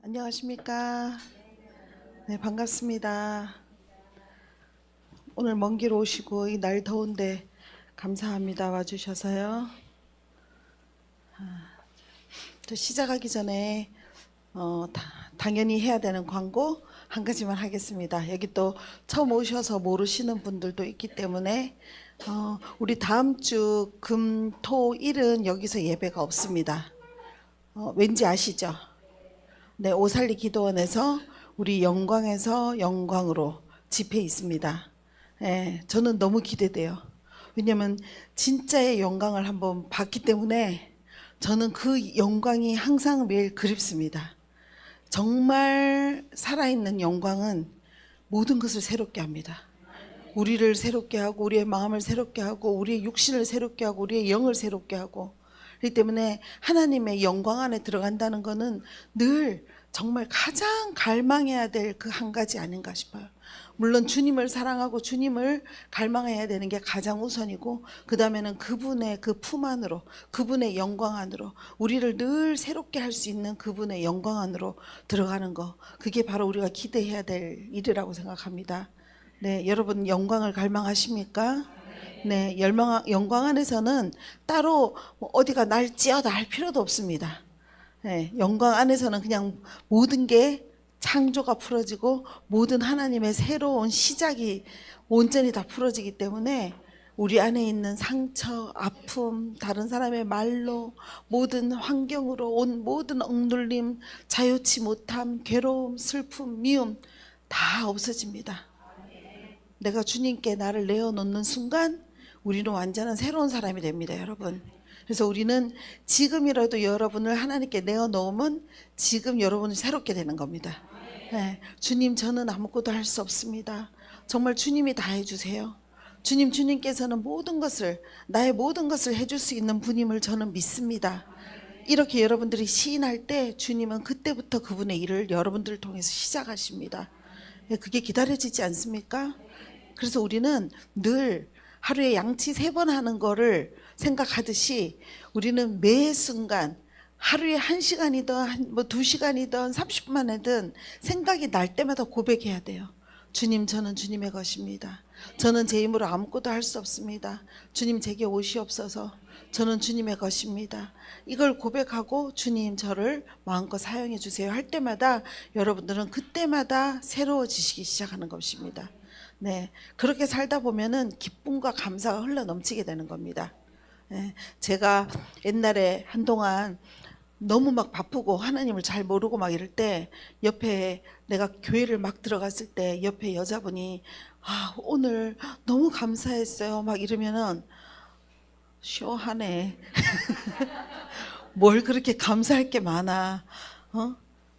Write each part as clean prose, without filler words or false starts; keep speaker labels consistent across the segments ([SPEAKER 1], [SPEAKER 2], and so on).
[SPEAKER 1] 안녕하십니까? 네, 반갑습니다. 오늘 먼 길 오시고 이 날 더운데 감사합니다. 와주셔서요. 또 시작하기 전에 당연히 해야 되는 광고 한 가지만 하겠습니다. 여기 또 처음 오셔서 모르시는 분들도 있기 때문에 우리 다음 주 금, 토, 일은 여기서 예배가 없습니다. 왠지 아시죠? 네, 오살리 기도원에서 우리 영광에서 영광으로 집회 있습니다. 예, 저는 너무 기대돼요. 왜냐면 진짜의 영광을 한번 봤기 때문에 저는 그 영광이 항상 매일 그립습니다. 정말 살아있는 영광은 모든 것을 새롭게 합니다. 우리를 새롭게 하고 우리의 마음을 새롭게 하고 우리의 육신을 새롭게 하고 우리의 영을 새롭게 하고, 그렇기 때문에 하나님의 영광 안에 들어간다는 것은 늘 정말 가장 갈망해야 될 그 한 가지 아닌가 싶어요. 물론 주님을 사랑하고 주님을 갈망해야 되는 게 가장 우선이고, 그 다음에는 그분의 그 품 안으로, 그분의 영광 안으로, 우리를 늘 새롭게 할 수 있는 그분의 영광 안으로 들어가는 거, 그게 바로 우리가 기대해야 될 일이라고 생각합니다. 네, 여러분 영광을 갈망하십니까? 네, 영광 안에서는 따로 어디가 날찌어다 할 필요도 없습니다. 네, 영광 안에서는 그냥 모든 게 창조가 풀어지고 모든 하나님의 새로운 시작이 온전히 다 풀어지기 때문에 우리 안에 있는 상처, 아픔, 다른 사람의 말로, 모든 환경으로 온 모든 억눌림, 자유치 못함, 괴로움, 슬픔, 미움 다 없어집니다. 내가 주님께 나를 내어놓는 순간 우리는 완전한 새로운 사람이 됩니다, 여러분. 그래서 우리는 지금이라도 여러분을 하나님께 내어놓으면 지금 여러분이 새롭게 되는 겁니다. 네, 주님, 저는 아무것도 할 수 없습니다. 정말 주님이 다 해주세요. 주님께서는 모든 것을, 나의 모든 것을 해줄 수 있는 분임을 저는 믿습니다. 이렇게 여러분들이 시인할 때 주님은 그때부터 그분의 일을 여러분들을 통해서 시작하십니다. 그게 기다려지지 않습니까? 그래서 우리는 늘 하루에 양치 3번 하는 거를 생각하듯이 우리는 매 순간 하루에 1시간이든 뭐 2시간이든 30분만 하든 생각이 날 때마다 고백해야 돼요. 주님, 저는 주님의 것입니다. 저는 제 힘으로 아무것도 할 수 없습니다. 주님, 제게 오시옵소서. 저는 주님의 것입니다. 이걸 고백하고 주님, 저를 마음껏 사용해 주세요 할 때마다 여러분들은 그때마다 새로워지시기 시작하는 것입니다. 네, 그렇게 살다 보면은 기쁨과 감사가 흘러 넘치게 되는 겁니다. 네, 제가 옛날에 한동안 너무 막 바쁘고 하나님을 잘 모르고 막 이럴 때 옆에 내가 교회를 막 들어갔을 때 옆에 여자분이 오늘 너무 감사했어요 막 이러면은 쇼하네. 뭘 그렇게 감사할 게 많아,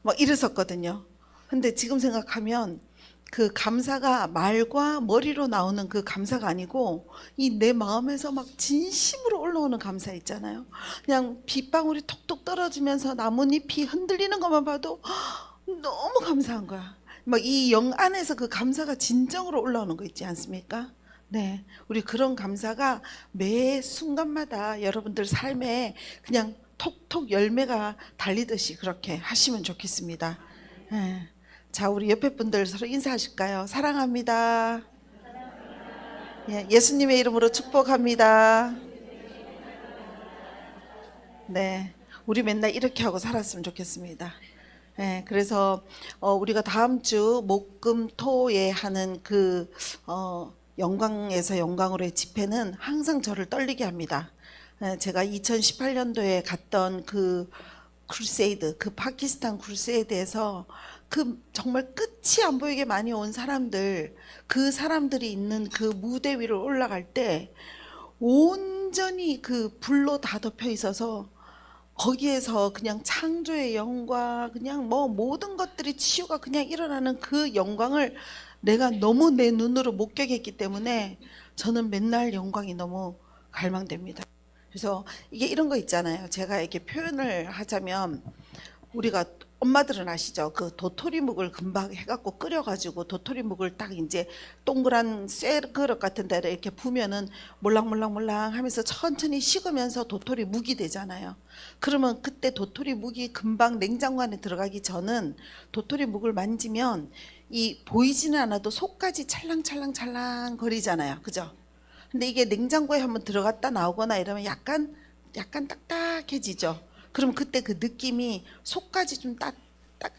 [SPEAKER 1] 막 이랬었거든요. 근데 지금 생각하면 그 감사가 말과 머리로 나오는 그 감사가 아니고 이 내 마음에서 막 진심으로 올라오는 감사 있잖아요. 그냥 빗방울이 톡톡 떨어지면서 나뭇잎이 흔들리는 것만 봐도 너무 감사한 거야. 막 이 영 안에서 그 감사가 진정으로 올라오는 거 있지 않습니까? 네, 우리 그런 감사가 매 순간마다 여러분들 삶에 그냥 톡톡 열매가 달리듯이 그렇게 하시면 좋겠습니다. 네. 자, 우리 옆에 분들 서로 인사하실까요? 사랑합니다. 예, 예수님의 이름으로 축복합니다. 네, 우리 맨날 이렇게 하고 살았으면 좋겠습니다. 네, 그래서 우리가 다음 주 목금토에 하는 그 영광에서 영광으로의 집회는 항상 저를 떨리게 합니다. 제가 2018년도에 갔던 그 크루세이드, 그 파키스탄 크루세이드에서 그 정말 끝이 안 보이게 많이 온 사람들, 그 사람들이 있는 그 무대 위로 올라갈 때 온전히 그 불로 다 덮여 있어서 거기에서 그냥 창조의 영광, 그냥 뭐 모든 것들이 치유가 그냥 일어나는 그 영광을 내가 너무 내 눈으로 목격했기 때문에 저는 맨날 영광이 너무 갈망됩니다. 그래서 이게 이런 거 있잖아요. 제가 이렇게 표현을 하자면 우리가 엄마들은 아시죠? 그 도토리묵을 금방 해갖고 끓여가지고 도토리묵을 딱 이제 동그란 쇠 그릇 같은 데다 이렇게 부면은 몰랑몰랑몰랑 하면서 천천히 식으면서 도토리묵이 되잖아요. 그러면 그때 도토리묵이 금방 냉장고 안에 들어가기 전은 도토리묵을 만지면 이 보이지는 않아도 속까지 찰랑찰랑찰랑 거리잖아요. 그죠? 근데 이게 냉장고에 한번 들어갔다 나오거나 이러면 약간 딱딱해지죠. 그럼 그때 그 느낌이 속까지 좀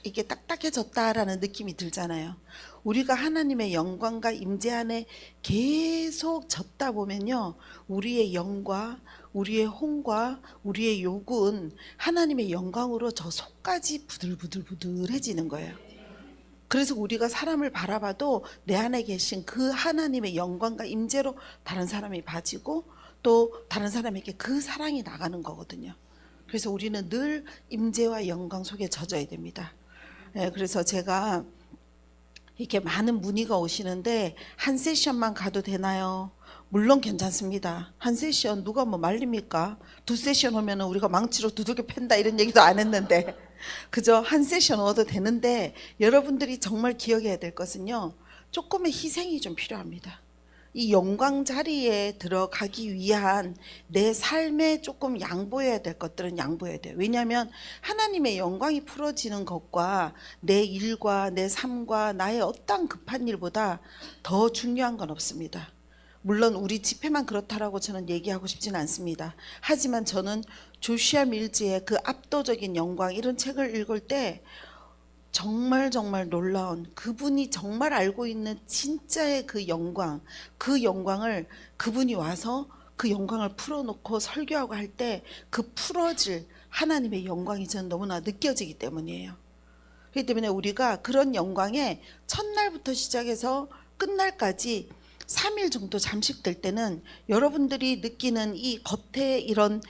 [SPEAKER 1] 이게 딱딱해졌다라는 느낌이 들잖아요. 우리가 하나님의 영광과 임재 안에 계속 젖다 보면요, 우리의 영과 우리의 혼과 우리의 욕은 하나님의 영광으로 저 속까지 부들부들해지는 거예요. 그래서 우리가 사람을 바라봐도 내 안에 계신 그 하나님의 영광과 임재로 다른 사람이 봐지고 또 다른 사람에게 그 사랑이 나가는 거거든요. 그래서 우리는 늘 임재와 영광 속에 젖어야 됩니다. 그래서 제가 이렇게 많은 문의가 오시는데 한 세션만 가도 되나요? 물론 괜찮습니다. 한 세션 누가 뭐 말립니까? 두 세션 오면은 우리가 망치로 두들겨 팬다 이런 얘기도 안 했는데 그저 한 세션 오도 되는데 여러분들이 정말 기억해야 될 것은요, 조금의 희생이 좀 필요합니다. 이 영광 자리에 들어가기 위한 내 삶에 조금 양보해야 될 것들은 양보해야 돼요. 왜냐하면 하나님의 영광이 풀어지는 것과 내 일과 내 삶과 나의 어떤 급한 일보다 더 중요한 건 없습니다. 물론 우리 집회만 그렇다라고 저는 얘기하고 싶지는 않습니다. 하지만 저는 조슈아 밀즈의 그 압도적인 영광 이런 책을 읽을 때 정말 놀라운, 그분이 정말 알고 있는 진짜의 그 영광을 그분이 와서 그 영광을 풀어놓고 설교하고 할 때 그 풀어질 하나님의 영광이 저는 너무나 느껴지기 때문이에요. 그렇기 때문에 우리가 그런 영광에 첫날부터 시작해서 끝날까지 3일 정도 잠식될 때는 여러분들이 느끼는 이 겉에 이런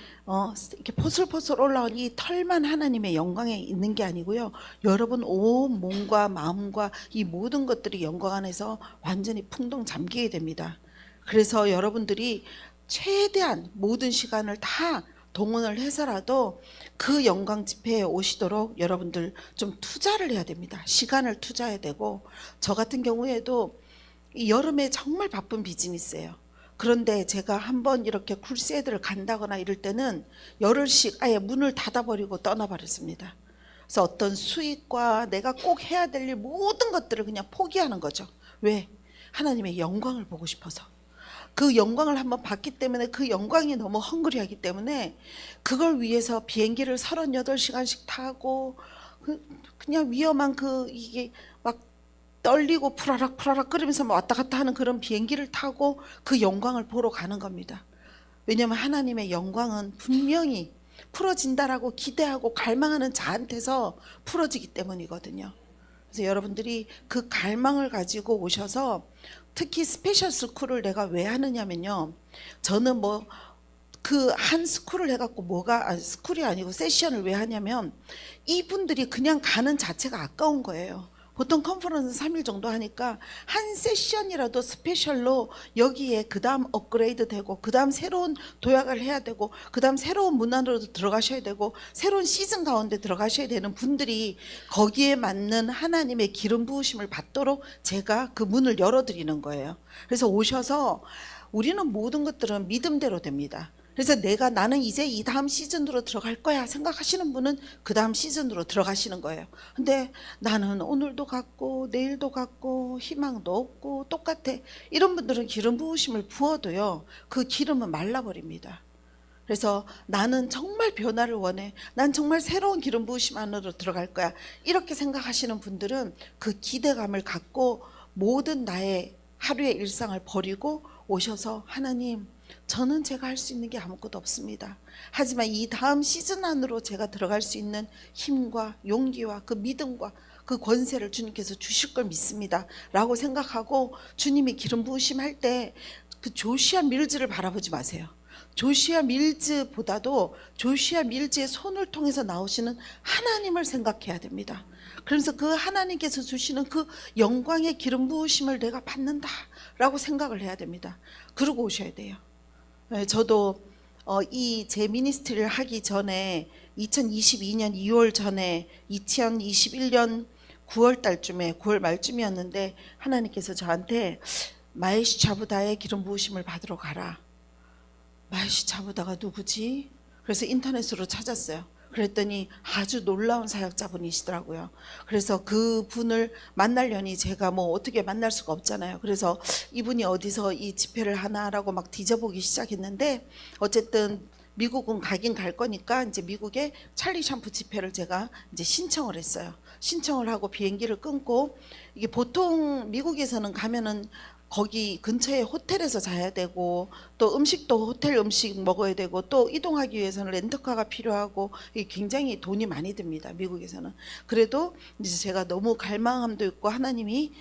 [SPEAKER 1] 이렇게 포슬포슬 올라온 이 털만 하나님의 영광에 있는 게 아니고요, 여러분 온 몸과 마음과 이 모든 것들이 영광 안에서 완전히 풍덩 잠기게 됩니다. 그래서 여러분들이 최대한 모든 시간을 다 동원을 해서라도 그 영광 집회에 오시도록 여러분들 좀 투자를 해야 됩니다. 시간을 투자해야 되고, 저 같은 경우에도 이 여름에 정말 바쁜 비즈니스예요. 그런데 제가 한번 이렇게 쿨세드를 간다거나 이럴 때는 열흘씩 아예 문을 닫아버리고 떠나버렸습니다. 그래서 어떤 수익과 내가 꼭 해야 될 일 모든 것들을 그냥 포기하는 거죠. 왜? 하나님의 영광을 보고 싶어서. 그 영광을 한번 봤기 때문에 그 영광이 너무 헝그리하기 때문에 그걸 위해서 비행기를 38시간씩 타고 그냥 위험한 이게 막 떨리고 푸라락 끓으면서 왔다 갔다 하는 그런 비행기를 타고 그 영광을 보러 가는 겁니다. 왜냐하면 하나님의 영광은 분명히 풀어진다라고 기대하고 갈망하는 자한테서 풀어지기 때문이거든요. 그래서 여러분들이 그 갈망을 가지고 오셔서, 특히 스페셜 스쿨을 내가 왜 하느냐면요, 저는 뭐 그 한 스쿨을 해갖고 스쿨이 아니고 세션을 왜 하냐면 이분들이 그냥 가는 자체가 아까운 거예요. 보통 컨퍼런스 3일 정도 하니까 한 세션이라도 스페셜로 여기에 그 다음 업그레이드 되고, 그 다음 새로운 도약을 해야 되고, 그 다음 새로운 문화로 들어가셔야 되고, 새로운 시즌 가운데 들어가셔야 되는 분들이 거기에 맞는 하나님의 기름 부으심을 받도록 제가 그 문을 열어드리는 거예요. 그래서 오셔서 우리는 모든 것들은 믿음대로 됩니다. 그래서 나는 이제 이 다음 시즌으로 들어갈 거야 생각하시는 분은 그 다음 시즌으로 들어가시는 거예요. 근데 나는 오늘도 같고 내일도 같고 희망도 없고 똑같아, 이런 분들은 기름 부으심을 부어도요, 그 기름은 말라버립니다. 그래서 나는 정말 변화를 원해, 난 정말 새로운 기름 부으심 안으로 들어갈 거야, 이렇게 생각하시는 분들은 그 기대감을 갖고 모든 나의 하루의 일상을 버리고 오셔서, 하나님, 저는 제가 할 수 있는 게 아무것도 없습니다. 하지만 이 다음 시즌 안으로 제가 들어갈 수 있는 힘과 용기와 그 믿음과 그 권세를 주님께서 주실 걸 믿습니다 라고 생각하고, 주님이 기름 부으심 할 때 그 조슈아 밀즈를 바라보지 마세요. 조슈아 밀즈보다도 조슈아 밀즈의 손을 통해서 나오시는 하나님을 생각해야 됩니다. 그래서 그 하나님께서 주시는 그 영광의 기름 부으심을 내가 받는다 라고 생각을 해야 됩니다. 그러고 오셔야 돼요. 저도 이 제 미니스트리를 하기 전에 2022년 2월 전에 2021년 9월 달쯤에 9월 말쯤이었는데 하나님께서 저한테 마에시 차부다의 기름 부으심을 받으러 가라. 마에시 차부다가 누구지? 그래서 인터넷으로 찾았어요. 그랬더니 아주 놀라운 사역자분이시더라고요. 그래서 그 분을 만나려니 제가 뭐 어떻게 만날 수가 없잖아요. 그래서 이분이 어디서 이 집회를 하나라고 막 뒤져보기 시작했는데 어쨌든 미국은 가긴 갈 거니까 이제 미국에 찰리 샴푸 집회를 제가 이제 신청을 했어요. 신청을 하고 비행기를 끊고 이게 보통 미국에서는 가면은 거기 근처에 호텔에서 자야 되고 또 음식도 호텔 음식 먹어야 되고 또 이동하기 위해서는 렌터카가 필요하고 이게 굉장히 돈이 많이 듭니다. 미국에서는. 그래도 이제 제가 너무 갈망함도 있고 하나님이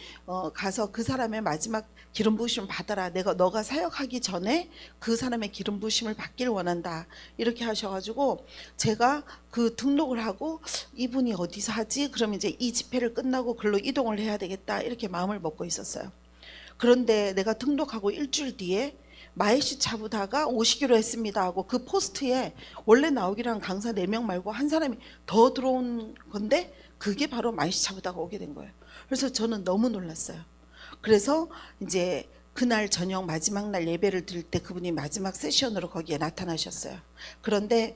[SPEAKER 1] 가서 그 사람의 마지막 기름 부으심을 받아라. 너가 사역하기 전에 그 사람의 기름 부으심을 받길 원한다. 이렇게 하셔가지고 제가 그 등록을 하고 이분이 어디서 하지? 그럼 이제 이 집회를 끝나고 글로 이동을 해야 되겠다. 이렇게 마음을 먹고 있었어요. 그런데 내가 등록하고 일주일 뒤에 마에시 차부다가 오시기로 했습니다 하고 그 포스트에 원래 나오기로 한 강사 4명 말고 한 사람이 더 들어온 건데 그게 바로 마에시 차부다가 오게 된 거예요. 그래서 저는 너무 놀랐어요. 그래서 이제 그날 저녁 마지막 날 예배를 드릴 때 그분이 마지막 세션으로 거기에 나타나셨어요. 그런데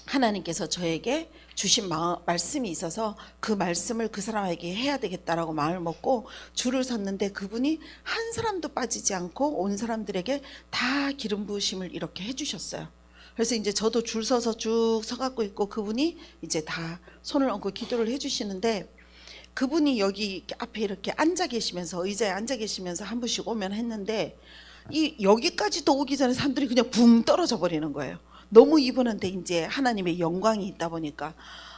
[SPEAKER 1] 하나님께서 저에게 주신 말씀이 있어서 그 말씀을 그 사람에게 해야 되겠다라고 마음을 먹고 줄을 섰는데 그분이 한 사람도 빠지지 않고 온 사람들에게 다 기름 부으심을 이렇게 해주셨어요. 그래서 이제 저도 줄 서서 쭉 서갖고 있고 그분이 이제 다 손을 얹고 기도를 해주시는데 그분이 여기 앞에 이렇게 앉아 계시면서 의자에 앉아 계시면서 한 분씩 오면 했는데 이 여기까지도 오기 전에 사람들이 그냥 붕 떨어져 버리는 거예요. 너무 이분한테 이제 하나님의 영광이 있다 보니까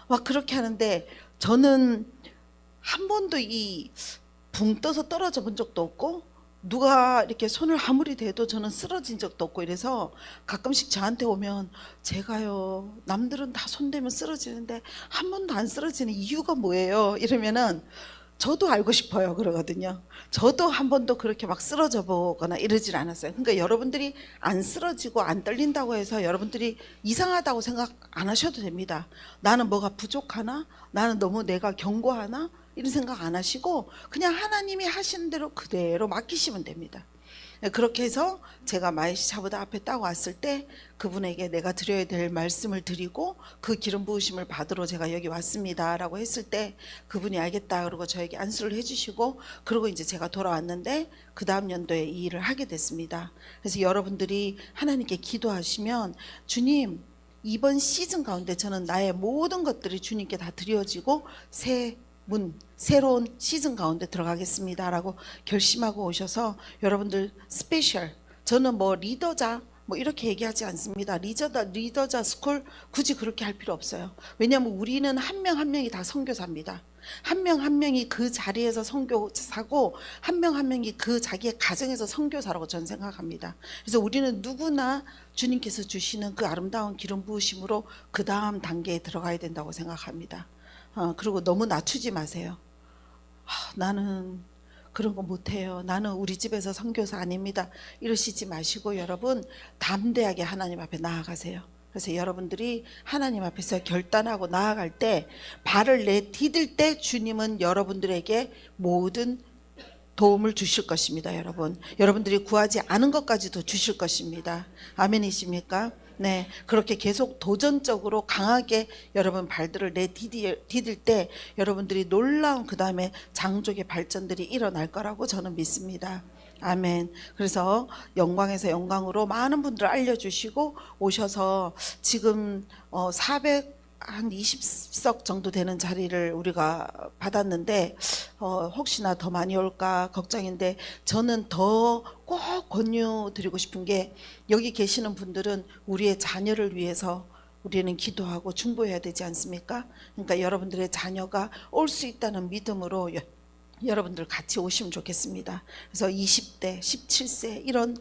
[SPEAKER 1] 막 그렇게 하는데 저는 한 번도 이 붕 떠서 떨어져 본 적도 없고 누가 이렇게 손을 아무리 대도 저는 쓰러진 적도 없고 이래서 가끔씩 저한테 오면 제가요 남들은 다 손대면 쓰러지는데 한 번도 안 쓰러지는 이유가 뭐예요? 이러면은 저도 알고 싶어요 그러거든요. 저도 한 번도 그렇게 막 쓰러져 보거나 이러질 않았어요. 그러니까 여러분들이 안 쓰러지고 안 떨린다고 해서 여러분들이 이상하다고 생각 안 하셔도 됩니다. 나는 뭐가 부족하나? 나는 너무 내가 견고하나? 이런 생각 안 하시고 그냥 하나님이 하시는 대로 그대로 맡기시면 됩니다. 그렇게 해서 제가 마에시 차부다 앞에 딱 왔을 때 그분에게 내가 드려야 될 말씀을 드리고 그 기름 부으심을 받으러 제가 여기 왔습니다 라고 했을 때 그분이 알겠다 그러고 저에게 안수를 해주시고 그러고 이제 제가 돌아왔는데 그 다음 연도에 이 일을 하게 됐습니다. 그래서 여러분들이 하나님께 기도하시면 주님 이번 시즌 가운데 저는 나의 모든 것들이 주님께 다 드려지고 새로운 시즌 가운데 들어가겠습니다 라고 결심하고 오셔서 여러분들 스페셜 저는 뭐 리더자 뭐 이렇게 얘기하지 않습니다. 리더자 스쿨 굳이 그렇게 할 필요 없어요. 왜냐하면 우리는 한 명 한 명이 다 선교사입니다. 한 명 한 명이 그 자리에서 선교사고 한 명 한 명이 그 자기의 가정에서 선교사라고 저는 생각합니다. 그래서 우리는 누구나 주님께서 주시는 그 아름다운 기름 부으심으로 그 다음 단계에 들어가야 된다고 생각합니다. 그리고 너무 낮추지 마세요. 나는 그런 거 못해요. 나는 우리 집에서 선교사 아닙니다. 이러시지 마시고 여러분 담대하게 하나님 앞에 나아가세요. 그래서 여러분들이 하나님 앞에서 결단하고 나아갈 때 발을 내디딜 때 주님은 여러분들에게 모든 도움을 주실 것입니다. 여러분들이 구하지 않은 것까지도 주실 것입니다. 아멘이십니까? 네, 그렇게 계속 도전적으로 강하게 여러분 발들을 내디딜 때 여러분들이 놀라운 그 다음에 장족의 발전들이 일어날 거라고 저는 믿습니다. 아멘. 그래서 영광에서 영광으로 많은 분들 알려주시고 오셔서 지금 420석 정도 되는 자리를 우리가 받았는데 혹시나 더 많이 올까 걱정인데 저는 더 꼭 권유드리고 싶은 게 여기 계시는 분들은 우리의 자녀를 위해서 우리는 기도하고 중보해야 되지 않습니까? 그러니까 여러분들의 자녀가 올 수 있다는 믿음으로 여러분들 같이 오시면 좋겠습니다. 그래서 20대, 17세 이런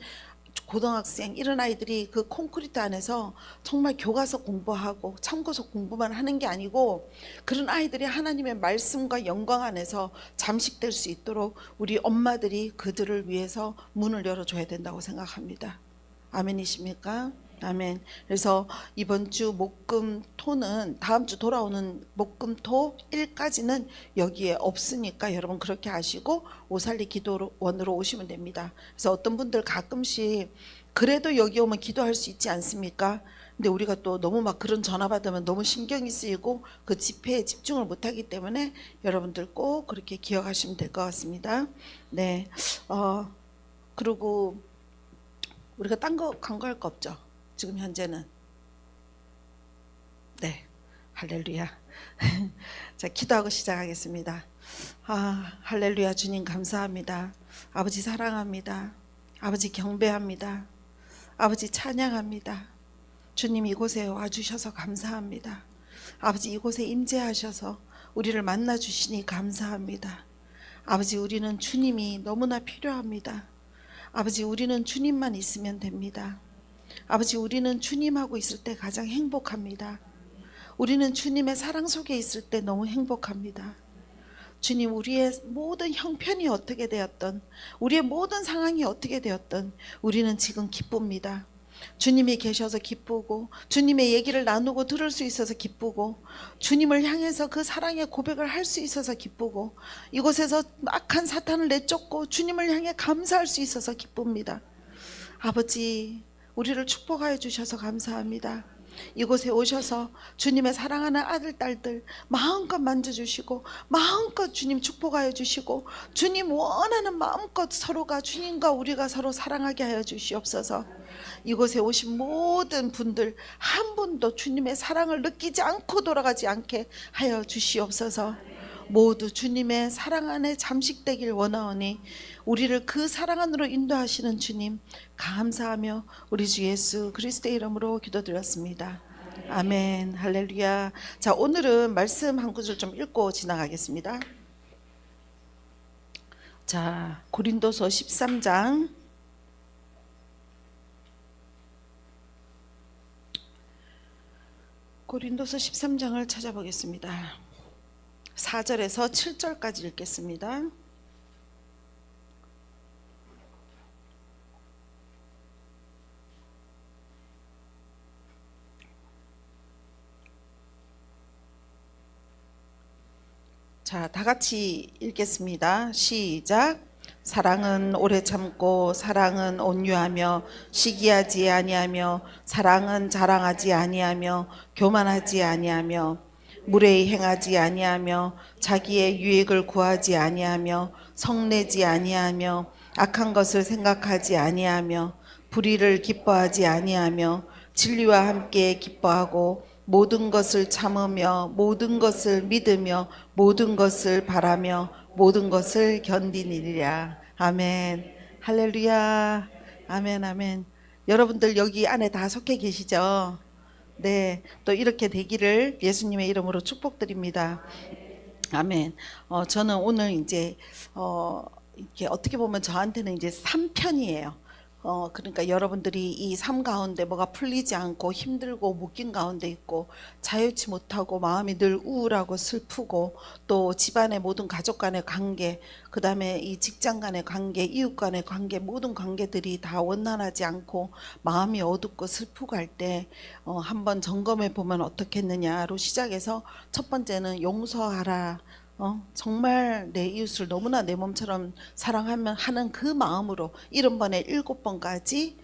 [SPEAKER 1] 고등학생 이런 아이들이 그 콘크리트 안에서 정말 교과서 공부하고 참고서 공부만 하는 게 아니고 그런 아이들이 하나님의 말씀과 영광 안에서 잠식될 수 있도록 우리 엄마들이 그들을 위해서 문을 열어줘야 된다고 생각합니다. 아멘이십니까? 아멘. 그래서 이번 주 목금토는 다음 주 돌아오는 목금토 1까지는 여기에 없으니까 여러분 그렇게 아시고 오살리 기도원으로 오시면 됩니다. 그래서 어떤 분들 가끔씩 그래도 여기 오면 기도할 수 있지 않습니까? 근데 우리가 또 너무 막 그런 전화 받으면 너무 신경이 쓰이고 그 집회에 집중을 못하기 때문에 여러분들 꼭 그렇게 기억하시면 될 것 같습니다. 네. 그리고 우리가 딴 거 간과할 거 없죠. 지금 현재는. 네. 할렐루야. 자, 기도하고 시작하겠습니다. 할렐루야. 주님 감사합니다. 아버지 사랑합니다. 아버지 경배합니다. 아버지 찬양합니다. 주님 이곳에 와주셔서 감사합니다. 아버지 이곳에 임재하셔서 우리를 만나주시니 감사합니다. 아버지 우리는 주님이 너무나 필요합니다. 아버지 우리는 주님만 있으면 됩니다. 아버지 우리는 주님하고 있을 때 가장 행복합니다. 우리는 주님의 사랑 속에 있을 때 너무 행복합니다. 주님 우리의 모든 형편이 어떻게 되었던 우리의 모든 상황이 어떻게 되었던 우리는 지금 기쁩니다. 주님이 계셔서 기쁘고 주님의 얘기를 나누고 들을 수 있어서 기쁘고 주님을 향해서 그 사랑의 고백을 할 수 있어서 기쁘고 이곳에서 악한 사탄을 내쫓고 주님을 향해 감사할 수 있어서 기쁩니다. 아버지 우리를 축복하여 주셔서 감사합니다. 이곳에 오셔서 주님의 사랑하는 아들 딸들 마음껏 만져주시고 마음껏 주님 축복하여 주시고 주님 원하는 마음껏 서로가 주님과 우리가 서로 사랑하게 하여 주시옵소서. 이곳에 오신 모든 분들 한 분도 주님의 사랑을 느끼지 않고 돌아가지 않게 하여 주시옵소서. 모두 주님의 사랑 안에 잠식되길 원하오니 우리를 그 사랑 안으로 인도하시는 주님 감사하며 우리 주 예수 그리스도의 이름으로 기도드렸습니다. 아멘. 할렐루야. 자, 오늘은 말씀 한 구절 좀 읽고 지나가겠습니다. 자, 고린도서 13장 고린도서 13장을 찾아보겠습니다. 4절에서 7절까지 읽겠습니다. 자, 다 같이 읽겠습니다. 시작. 사랑은 오래 참고 사랑은 온유하며 시기하지 아니하며 사랑은 자랑하지 아니하며 교만하지 아니하며 무례히 행하지 아니하며 자기의 유익을 구하지 아니하며 성내지 아니하며 악한 것을 생각하지 아니하며 불의를 기뻐하지 아니하며 진리와 함께 기뻐하고 모든 것을 참으며 모든 것을 믿으며 모든 것을 바라며 모든 것을 견디니라. 아멘. 할렐루야. 아멘 아멘. 여러분들 여기 안에 다 속해 계시죠? 네, 또 이렇게 되기를 예수님의 이름으로 축복드립니다. 아멘. 저는 오늘 이제 이게 어떻게 보면 저한테는 이제 3편이에요. 그러니까 여러분들이 이 삶 가운데 뭐가 풀리지 않고 힘들고 묶인 가운데 있고 자유치 못하고 마음이 늘 우울하고 슬프고 또 집안의 모든 가족 간의 관계, 그 다음에 이 직장 간의 관계, 이웃 간의 관계, 모든 관계들이 다 원활하지 않고 마음이 어둡고 슬프고 할 때 한번 점검해 보면 어떻겠느냐로 시작해서 첫 번째는 용서하라. 정말 내 이웃을 너무나 내 몸처럼 사랑하면 하는 그 마음으로 70번에 7번까지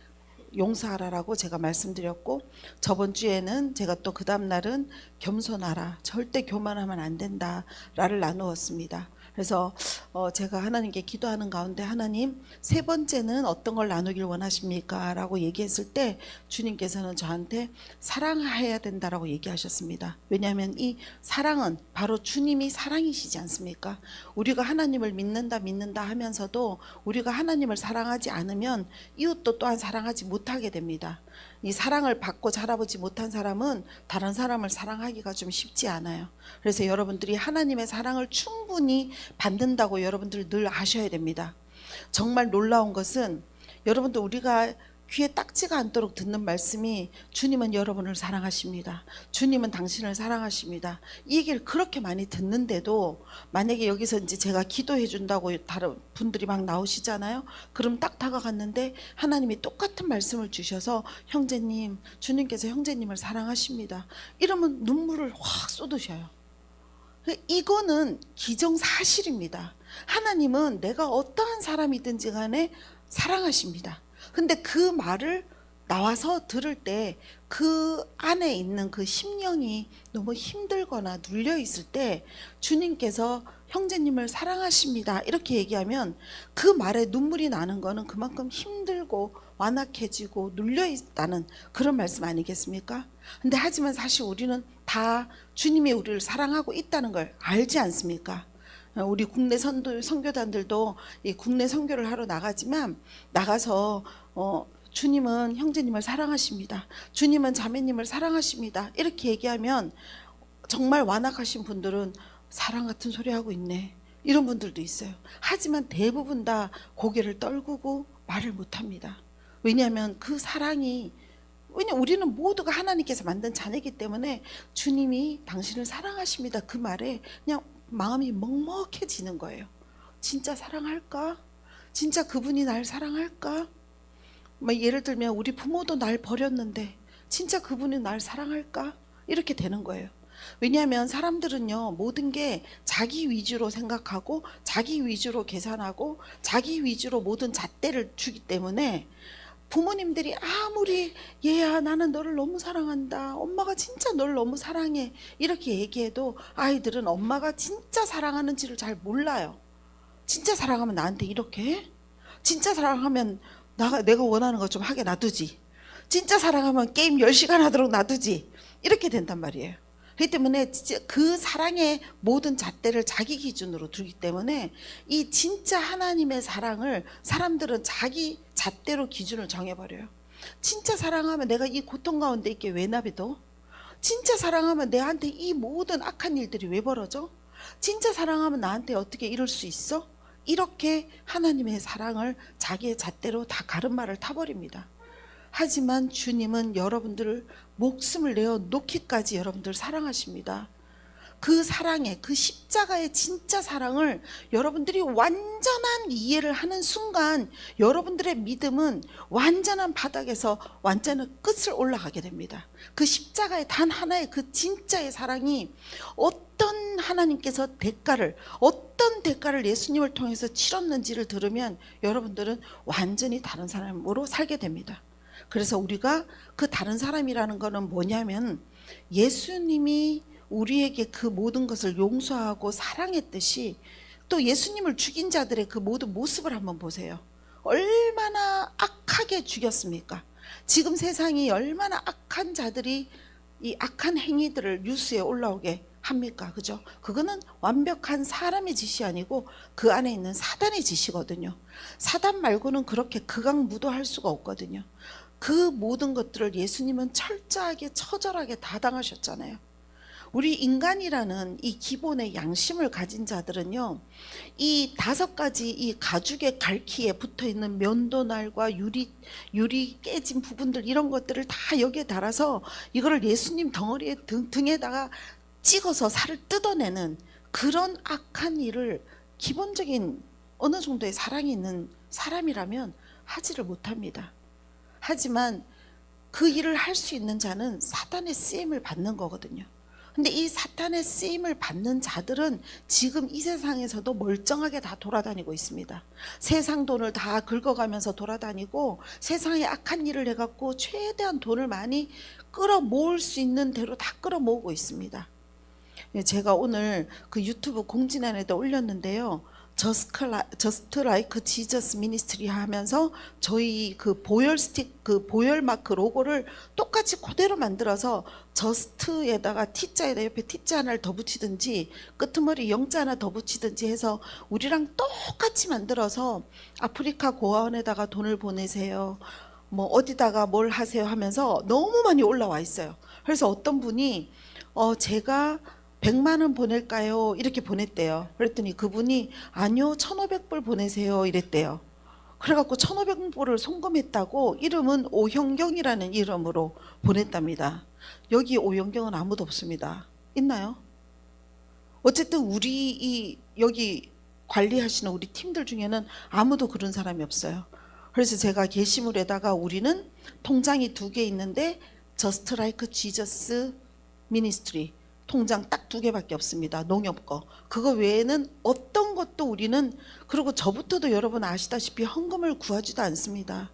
[SPEAKER 1] 용서하라라고 제가 말씀드렸고, 저번 주에는 제가 또 그 다음 날은 겸손하라, 절대 교만하면 안 된다라를 나누었습니다. 그래서 제가 하나님께 기도하는 가운데 하나님, 세 번째는 어떤 걸 나누길 원하십니까? 라고 얘기했을 때 주님께서는 저한테 사랑해야 된다라고 얘기하셨습니다. 왜냐하면 이 사랑은 바로 주님이 사랑이시지 않습니까? 우리가 하나님을 믿는다 하면서도 우리가 하나님을 사랑하지 않으면 이웃도 또한 사랑하지 못하게 됩니다. 이 사랑을 받고 자라보지 못한 사람은 다른 사람을 사랑하기가 좀 쉽지 않아요. 그래서 여러분들이 하나님의 사랑을 충분히 받는다고 여러분들 늘 아셔야 됩니다. 정말 놀라운 것은 여러분들 우리가 귀에 딱지가 않도록 듣는 말씀이 주님은 여러분을 사랑하십니다. 주님은 당신을 사랑하십니다. 이 얘기를 그렇게 많이 듣는데도 만약에 여기서 이제 제가 기도해 준다고 다른 분들이 막 나오시잖아요. 그럼 딱 다가갔는데 하나님이 똑같은 말씀을 주셔서 형제님, 주님께서 형제님을 사랑하십니다. 이러면 눈물을 확 쏟으셔요. 이거는 기정사실입니다. 하나님은 내가 어떠한 사람이든지 간에 사랑하십니다. 근데 그 말을 나와서 들을 때 그 안에 있는 그 심령이 너무 힘들거나 눌려 있을 때 주님께서 형제님을 사랑하십니다 이렇게 얘기하면 그 말에 눈물이 나는 거는 그만큼 힘들고 완악해지고 눌려 있다는 그런 말씀 아니겠습니까? 근데 하지만 사실 우리는 다 주님이 우리를 사랑하고 있다는 걸 알지 않습니까? 우리 국내 선교단들도 이 국내 선교를 하러 나가지만 나가서 주님은 형제님을 사랑하십니다. 주님은 자매님을 사랑하십니다. 이렇게 얘기하면 정말 완악하신 분들은 사랑 같은 소리 하고 있네. 이런 분들도 있어요. 하지만 대부분 다 고개를 떨구고 말을 못합니다. 왜냐하면 그 사랑이 우리는 모두가 하나님께서 만든 자녀이기 때문에 주님이 당신을 사랑하십니다. 그 말에 그냥 마음이 먹먹해지는 거예요. 진짜 사랑할까? 진짜 그분이 날 사랑할까? 예를 들면 우리 부모도 날 버렸는데 진짜 그분이 날 사랑할까? 이렇게 되는 거예요. 왜냐하면 사람들은요 모든 게 자기 위주로 생각하고 자기 위주로 계산하고 자기 위주로 모든 잣대를 주기 때문에 부모님들이 아무리 얘야 나는 너를 너무 사랑한다, 엄마가 진짜 너를 너무 사랑해 이렇게 얘기해도 아이들은 엄마가 진짜 사랑하는지를 잘 몰라요. 진짜 사랑하면 나한테 이렇게 해? 진짜 사랑하면 내가 원하는 거 좀 하게 놔두지. 진짜 사랑하면 게임 10시간 하도록 놔두지. 이렇게 된단 말이에요. 그렇기 때문에 진짜 그 사랑의 모든 잣대를 자기 기준으로 두기 때문에 이 진짜 하나님의 사랑을 사람들은 자기 잣대로 기준을 정해버려요. 진짜 사랑하면 내가 이 고통 가운데 있게 왜 놔둬? 진짜 사랑하면 내한테 이 모든 악한 일들이 왜 벌어져? 진짜 사랑하면 나한테 어떻게 이럴 수 있어? 이렇게 하나님의 사랑을 자기의 잣대로 다 가르마를 타버립니다. 하지만 주님은 여러분들을 목숨을 내어 놓기까지 여러분들을 사랑하십니다. 그 사랑의 그 십자가의 진짜 사랑을 여러분들이 완전한 이해를 하는 순간 여러분들의 믿음은 완전한 바닥에서 완전한 끝을 올라가게 됩니다. 그 십자가의 단 하나의 그 진짜의 사랑이 어떤 하나님께서 어떤 대가를 예수님을 통해서 치렀는지를 들으면 여러분들은 완전히 다른 사람으로 살게 됩니다. 그래서 우리가 그 다른 사람이라는 거는 뭐냐면 예수님이 우리에게 그 모든 것을 용서하고 사랑했듯이 또 예수님을 죽인 자들의 그 모든 모습을 한번 보세요. 얼마나 악하게 죽였습니까? 지금 세상이 얼마나 악한 자들이 이 악한 행위들을 뉴스에 올라오게 합니까? 그죠? 그거는 완벽한 사람의 짓이 아니고 그 안에 있는 사단의 짓이거든요. 사단 말고는 그렇게 극악무도할 수가 없거든요. 그 모든 것들을 예수님은 철저하게 처절하게 다 당하셨잖아요. 우리 인간이라는 이 기본의 양심을 가진 자들은요, 이 5가지 이 가죽의 갈퀴에 붙어있는 면도날과 유리 깨진 부분들 이런 것들을 다 여기에 달아서 이거를 예수님 덩어리에 등에다가 찍어서 살을 뜯어내는 그런 악한 일을 기본적인 어느 정도의 사랑이 있는 사람이라면 하지를 못합니다. 하지만 그 일을 할 수 있는 자는 사탄의 쓰임을 받는 거거든요. 근데 이 사탄의 쓰임을 받는 자들은 지금 이 세상에서도 멀쩡하게 다 돌아다니고 있습니다. 세상 돈을 다 긁어가면서 돌아다니고 세상에 악한 일을 해갖고 최대한 돈을 많이 끌어모을 수 있는 대로 다 끌어모으고 있습니다. 제가 오늘 그 유튜브 공지란에다 올렸는데요. Just Like Jesus Ministry 하면서 저희 그 보혈 스틱 그 보혈 마크 로고를 똑같이 그대로 만들어서 Just에다가 T자에다 옆에 T자 하나를 더 붙이든지 끄트머리 영자 하나 더 붙이든지 해서 우리랑 똑같이 만들어서 아프리카 고아원에다가 돈을 보내세요. 뭐 어디다가 뭘 하세요 하면서 너무 많이 올라와 있어요. 그래서 어떤 분이 제가 100만 원 보낼까요? 이렇게 보냈대요. 그랬더니 그분이 아니요 1,500불 보내세요 이랬대요. 그래갖고 1,500불을 송금했다고 이름은 오형경이라는 이름으로 보냈답니다. 여기 오형경은 아무도 없습니다. 있나요? 어쨌든 여기 관리하시는 우리 팀들 중에는 아무도 그런 사람이 없어요. 그래서 제가 게시물에다가 우리는 통장이 2개 있는데 Just Like Jesus Ministry 통장 딱 2개밖에 없습니다. 농협 거. 그거 외에는 어떤 것도 우리는, 그리고 저부터도 여러분 아시다시피 헌금을 구하지도 않습니다.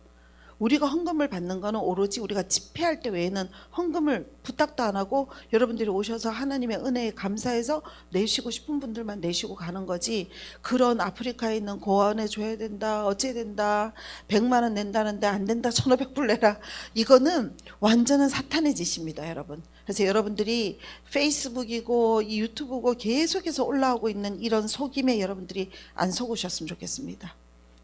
[SPEAKER 1] 우리가 헌금을 받는 거는 오로지 우리가 집회할 때 외에는 헌금을 부탁도 안 하고 여러분들이 오셔서 하나님의 은혜에 감사해서 내시고 싶은 분들만 내시고 가는 거지, 그런 아프리카에 있는 고아원에 줘야 된다, 어째 된다, 100만 원 낸다는데 안 된다, 1,500불 내라, 이거는 완전한 사탄의 짓입니다, 여러분. 그래서 여러분들이 페이스북이고 이 유튜브고 계속해서 올라오고 있는 이런 속임에 여러분들이 안 속으셨으면 좋겠습니다.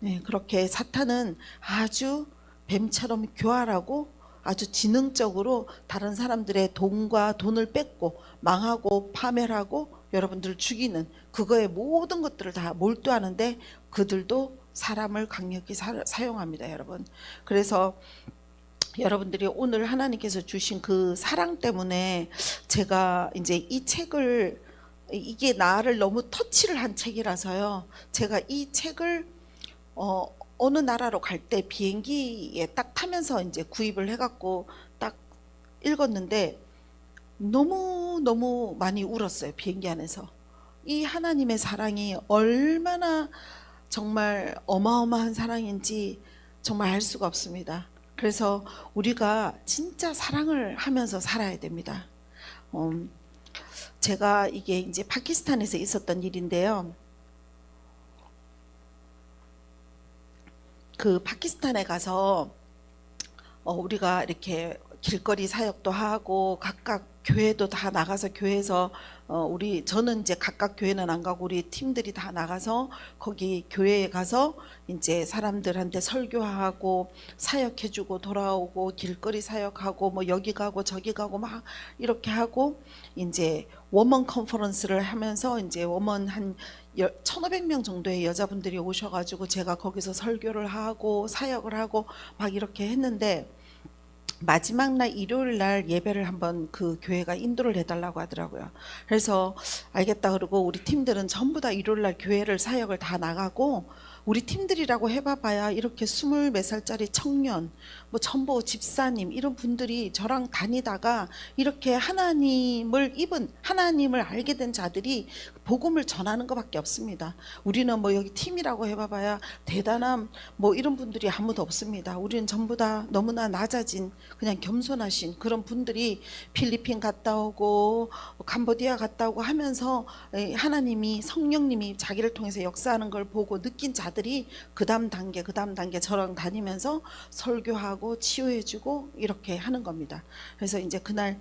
[SPEAKER 1] 네, 그렇게 사탄은 아주 뱀처럼 교활하고 아주 지능적으로 다른 사람들의 돈을 뺏고 망하고 파멸하고 여러분들을 죽이는, 그거의 모든 것들을 다 몰두하는데 그들도 사람을 강력히 사용합니다, 여러분. 그래서 여러분들이 오늘 하나님께서 주신 그 사랑 때문에 제가 이제 이 책을, 이게 나를 너무 터치를 한 책이라서요, 제가 이 책을 어느 나라로 갈 때 비행기에 딱 타면서 이제 구입을 해갖고 딱 읽었는데 너무 많이 울었어요, 비행기 안에서. 이 하나님의 사랑이 얼마나 정말 어마어마한 사랑인지 정말 알 수가 없습니다. 그래서 우리가 진짜 사랑을 하면서 살아야 됩니다. 제가 이게 이제 파키스탄에서 있었던 일인데요. 그 파키스탄에 가서 우리가 이렇게 길거리 사역도 하고 각각 교회도 다 나가서 교회에서 저는 이제 각각 교회는 안 가고 우리 팀들이 다 나가서 거기 교회에 가서 이제 사람들한테 설교하고 사역해주고 돌아오고 길거리 사역하고 뭐 여기 가고 저기 가고 막 이렇게 하고 이제 워먼 컨퍼런스를 하면서 이제 워먼 한 1,500명 정도의 여자분들이 오셔가지고 제가 거기서 설교를 하고 사역을 하고 막 이렇게 했는데, 마지막 날 일요일 날 예배를 한번 그 교회가 인도를 해달라고 하더라고요. 그래서 알겠다 그러고 우리 팀들은 전부 다 일요일 날 교회를 사역을 다 나가고, 우리 팀들이라고 해봐봐야 이렇게 20몇 살짜리 청년, 뭐 전부 집사님 이런 분들이 저랑 다니다가 이렇게 하나님을 알게 된 자들이 복음을 전하는 것밖에 없습니다. 우리는 뭐 여기 팀이라고 해봐봐야 대단한 뭐 이런 분들이 아무도 없습니다. 우리는 전부 다 너무나 낮아진 그냥 겸손하신 그런 분들이 필리핀 갔다 오고 캄보디아 갔다 오고 하면서 하나님이, 성령님이 자기를 통해서 역사하는 걸 보고 느낀 자들이 그 다음 단계 저랑 다니면서 설교하고 치유해주고 이렇게 하는 겁니다. 그래서 이제 그날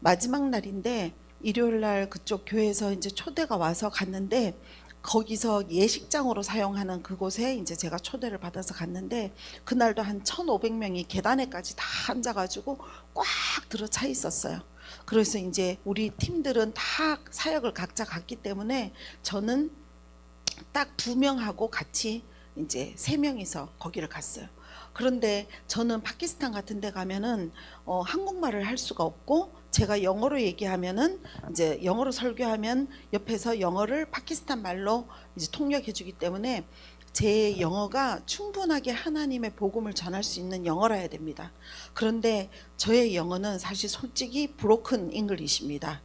[SPEAKER 1] 마지막 날인데 일요일 날 그쪽 교회에서 이제 초대가 와서 갔는데, 거기서 예식장으로 사용하는 그곳에 이제 제가 초대를 받아서 갔는데, 그날도 한 1,500명이 계단에까지 다 앉아가지고 꽉 들어차 있었어요. 그래서 이제 우리 팀들은 다 사역을 각자 갔기 때문에 저는 딱 2명하고 같이 이제 3명이서 거기를 갔어요. 그런데 저는 파키스탄 같은 데 가면은 한국말을 할 수가 없고, 제가 영어로 얘기하면은 이제 영어로 설교하면 옆에서 영어를 파키스탄 말로 이제 통역해 주기 때문에 제 영어가 충분하게 하나님의 복음을 전할 수 있는 영어라야 됩니다. 그런데 저의 영어는 사실 솔직히 브로큰 잉글리시입니다.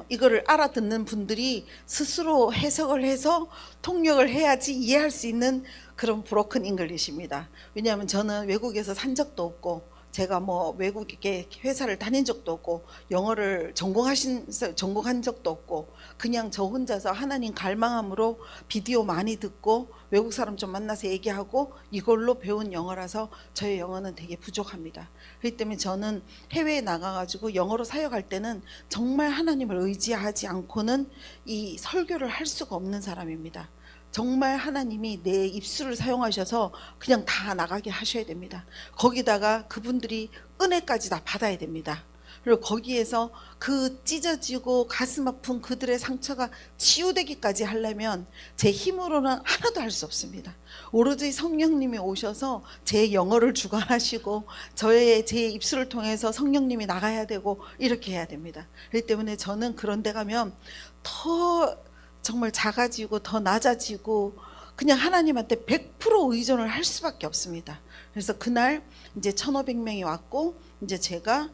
[SPEAKER 1] 이거를 알아듣는 분들이 스스로 해석을 해서 통역을 해야지 이해할 수 있는 그런 브로큰 잉글리시입니다. 왜냐하면 저는 외국에서 산 적도 없고, 제가 뭐 외국에 회사를 다닌 적도 없고, 영어를 전공한 적도 없고, 그냥 저 혼자서 하나님 갈망함으로 비디오 많이 듣고 외국 사람 좀 만나서 얘기하고 이걸로 배운 영어라서 저의 영어는 되게 부족합니다. 그렇기 때문에 저는 해외에 나가가지고 영어로 사역할 때는 정말 하나님을 의지하지 않고는 이 설교를 할 수가 없는 사람입니다. 정말 하나님이 내 입술을 사용하셔서 그냥 다 나가게 하셔야 됩니다. 거기다가 그분들이 은혜까지 다 받아야 됩니다. 그리고 거기에서 그 찢어지고 가슴 아픈 그들의 상처가 치유되기까지 하려면 제 힘으로는 하나도 할 수 없습니다. 오로지 성령님이 오셔서 제 영어를 주관하시고 제 입술을 통해서 성령님이 나가야 되고 이렇게 해야 됩니다. 그렇기 때문에 저는 그런 데 가면 더 정말 작아지고 더 낮아지고 그냥 하나님한테 100% 의존을 할 수밖에 없습니다. 그래서 그날 이제 1,500명이 왔고 이제 제가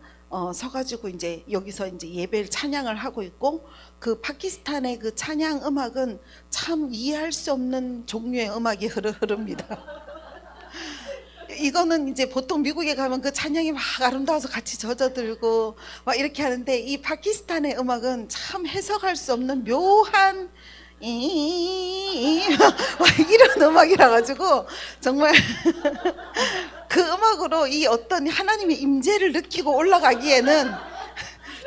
[SPEAKER 1] 서가지고 이제 여기서 이제 예배를 찬양을 하고 있고, 그 파키스탄의 그 찬양 음악은 참 이해할 수 없는 종류의 음악이 흐릅니다. 이거는 이제 보통 미국에 가면 그 찬양이 막 아름다워서 같이 젖어들고 막 이렇게 하는데, 이 파키스탄의 음악은 참 해석할 수 없는 묘한 막 이런 음악이라 가지고 정말 그 음악으로 이 어떤 하나님의 임재를 느끼고 올라가기에는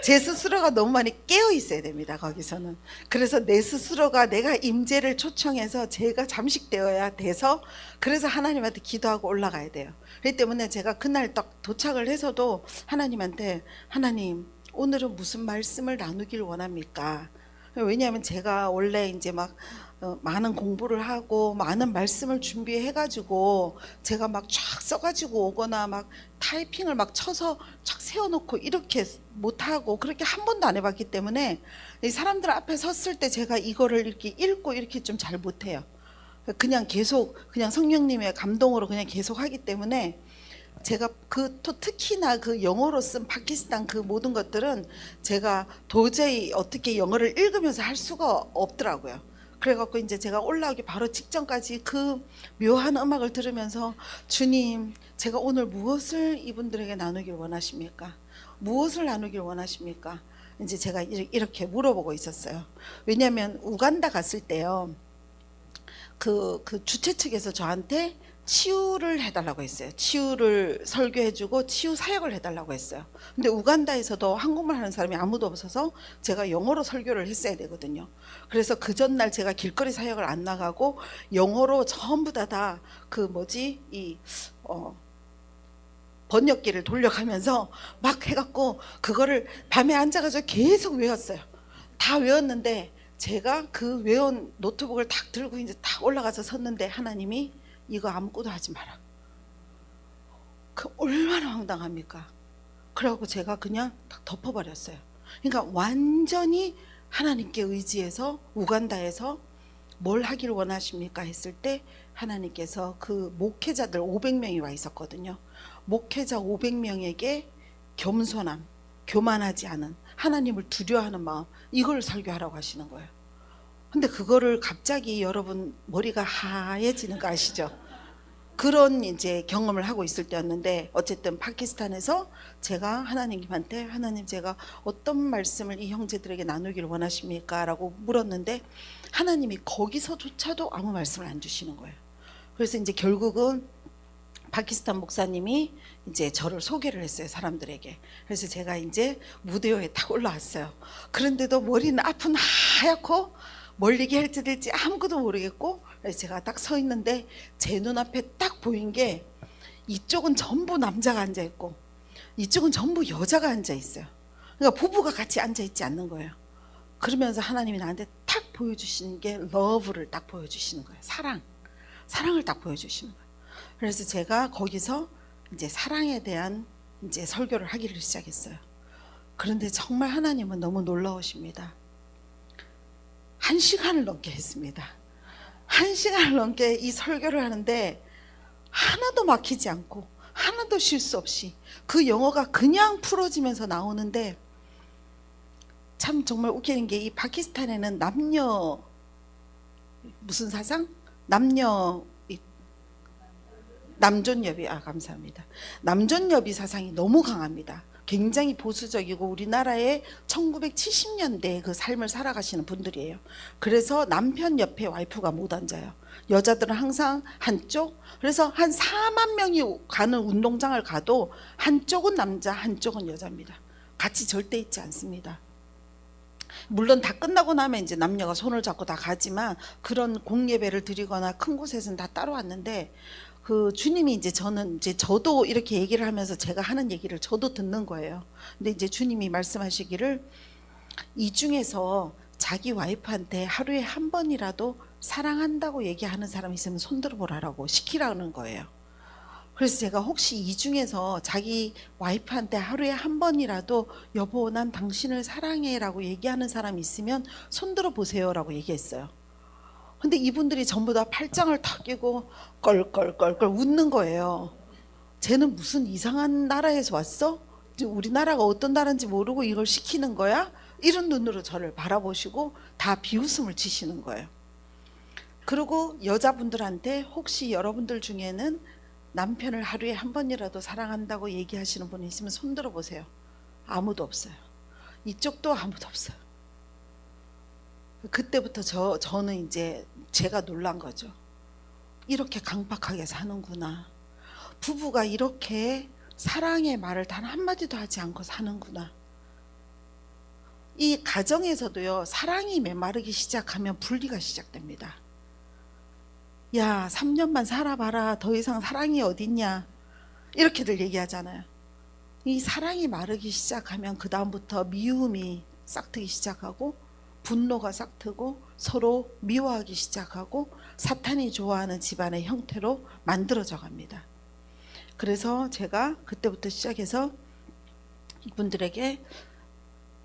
[SPEAKER 1] 제 스스로가 너무 많이 깨어 있어야 됩니다. 거기서는. 그래서 내 스스로가 내가 임재를 초청해서 제가 잠식되어야 돼서, 그래서 하나님한테 기도하고 올라가야 돼요. 그렇기 때문에 제가 그날 딱 도착을 해서도 하나님한테, 하나님 오늘은 무슨 말씀을 나누길 원합니까? 왜냐하면 제가 원래 이제 막 많은 공부를 하고 많은 말씀을 준비해가지고 제가 막 쫙 써가지고 오거나 막 타이핑을 막 쳐서 쫙 세워놓고 이렇게 못하고 그렇게 한 번도 안 해봤기 때문에 이 사람들 앞에 섰을 때 제가 이거를 이렇게 읽고 이렇게 좀 잘 못해요. 그냥 계속 그냥 성령님의 감동으로 그냥 계속 하기 때문에 제가 또 특히나 그 영어로 쓴 파키스탄 그 모든 것들은 제가 도저히 어떻게 영어를 읽으면서 할 수가 없더라고요. 그래갖고 이제 제가 올라오기 바로 직전까지 그 묘한 음악을 들으면서, 주님, 제가 오늘 무엇을 이분들에게 나누길 원하십니까? 무엇을 나누길 원하십니까? 이제 제가 이렇게 물어보고 있었어요. 왜냐하면 우간다 갔을 때요, 그 주최 측에서 저한테 치유를 해달라고 했어요. 치유를 설교해주고 치유 사역을 해달라고 했어요. 근데 우간다에서도 한국말 하는 사람이 아무도 없어서 제가 영어로 설교를 했어야 되거든요. 그래서 그 전날 제가 길거리 사역을 안 나가고 영어로 전부 다 번역기를 돌려가면서 막 해갖고 그거를 밤에 앉아가지고 계속 외웠어요. 다 외웠는데 제가 그 외운 노트북을 딱 들고 이제 딱 올라가서 섰는데 하나님이 이거 아무것도 하지 마라. 그 얼마나 황당합니까? 그래갖고 제가 그냥 딱 덮어버렸어요. 그러니까 완전히 하나님께 의지해서 우간다에서 뭘 하길 원하십니까 했을 때 하나님께서 그 목회자들 500명이 와 있었거든요. 목회자 500명에게 겸손함, 교만하지 않은, 하나님을 두려워하는 마음, 이걸 설교하라고 하시는 거예요. 근데 그거를 갑자기 여러분 머리가 하얘지는 거 아시죠? 그런 이제 경험을 하고 있을 때였는데, 어쨌든 파키스탄에서 제가 하나님한테, 하나님 제가 어떤 말씀을 이 형제들에게 나누기를 원하십니까? 라고 물었는데 하나님이 거기서조차도 아무 말씀을 안 주시는 거예요. 그래서 이제 결국은 파키스탄 목사님이 이제 저를 소개를 했어요, 사람들에게. 그래서 제가 이제 무대 위에 딱 올라왔어요. 그런데도 머리는 아픈 하얗고 뭘 얘기할지 될지 아무것도 모르겠고, 그래서 제가 딱 서 있는데 제 눈앞에 딱 보인 게, 이쪽은 전부 남자가 앉아있고 이쪽은 전부 여자가 앉아있어요. 그러니까 부부가 같이 앉아있지 않는 거예요. 그러면서 하나님이 나한테 딱 보여주시는 게 러브를 딱 보여주시는 거예요. 사랑을 딱 보여주시는 거예요. 그래서 제가 거기서 이제 사랑에 대한 이제 설교를 하기를 시작했어요. 그런데 정말 하나님은 너무 놀라우십니다. 1시간을 넘게 했습니다. 1시간을 넘게 이 설교를 하는데 하나도 막히지 않고 하나도 실수 없이 그 영어가 그냥 풀어지면서 나오는데, 참 정말 웃기는 게 이 파키스탄에는 남녀 무슨 사상? 남존여비, 감사합니다. 남존여비 사상이 너무 강합니다. 굉장히 보수적이고 우리나라의 1970년대 그 삶을 살아가시는 분들이에요. 그래서 남편 옆에 와이프가 못 앉아요. 여자들은 항상 한쪽. 그래서 한 4만 명이 가는 운동장을 가도 한쪽은 남자, 한쪽은 여자입니다. 같이 절대 있지 않습니다. 물론 다 끝나고 나면 이제 남녀가 손을 잡고 다 가지만, 그런 공예배를 드리거나 큰 곳에서는 다 따로 왔는데, 그 주님이 이제 저는 이제 저도 이렇게 얘기를 하면서 제가 하는 얘기를 저도 듣는 거예요. 근데 이제 주님이 말씀하시기를 이 중에서 자기 와이프한테 하루에 한 번이라도 사랑한다고 얘기하는 사람이 있으면 손들어 보라라고 시키라는 거예요. 그래서 제가 혹시 이 중에서 자기 와이프한테 하루에 한 번이라도 여보 난 당신을 사랑해라고 얘기하는 사람이 있으면 손들어 보세요라고 얘기했어요. 근데 이분들이 전부 다 팔짱을 탁 끼고 껄껄껄껄 웃는 거예요. 쟤는 무슨 이상한 나라에서 왔어? 우리나라가 어떤 나라인지 모르고 이걸 시키는 거야? 이런 눈으로 저를 바라보시고 다 비웃음을 치시는 거예요. 그리고 여자분들한테 혹시 여러분들 중에는 남편을 하루에 한 번이라도 사랑한다고 얘기하시는 분이 있으면 손들어 보세요. 아무도 없어요. 이쪽도 아무도 없어요. 그때부터 저는 이제 제가 놀란 거죠. 이렇게 강박하게 사는구나. 부부가 이렇게 사랑의 말을 단 한마디도 하지 않고 사는구나. 이 가정에서도요, 사랑이 메마르기 시작하면 분리가 시작됩니다. 야, 3년만 살아봐라. 더 이상 사랑이 어딨냐. 이렇게들 얘기하잖아요. 이 사랑이 마르기 시작하면 그 다음부터 미움이 싹트기 시작하고 분노가 싹트고 서로 미워하기 시작하고 사탄이 좋아하는 집안의 형태로 만들어져 갑니다. 그래서 제가 그때부터 시작해서 이분들에게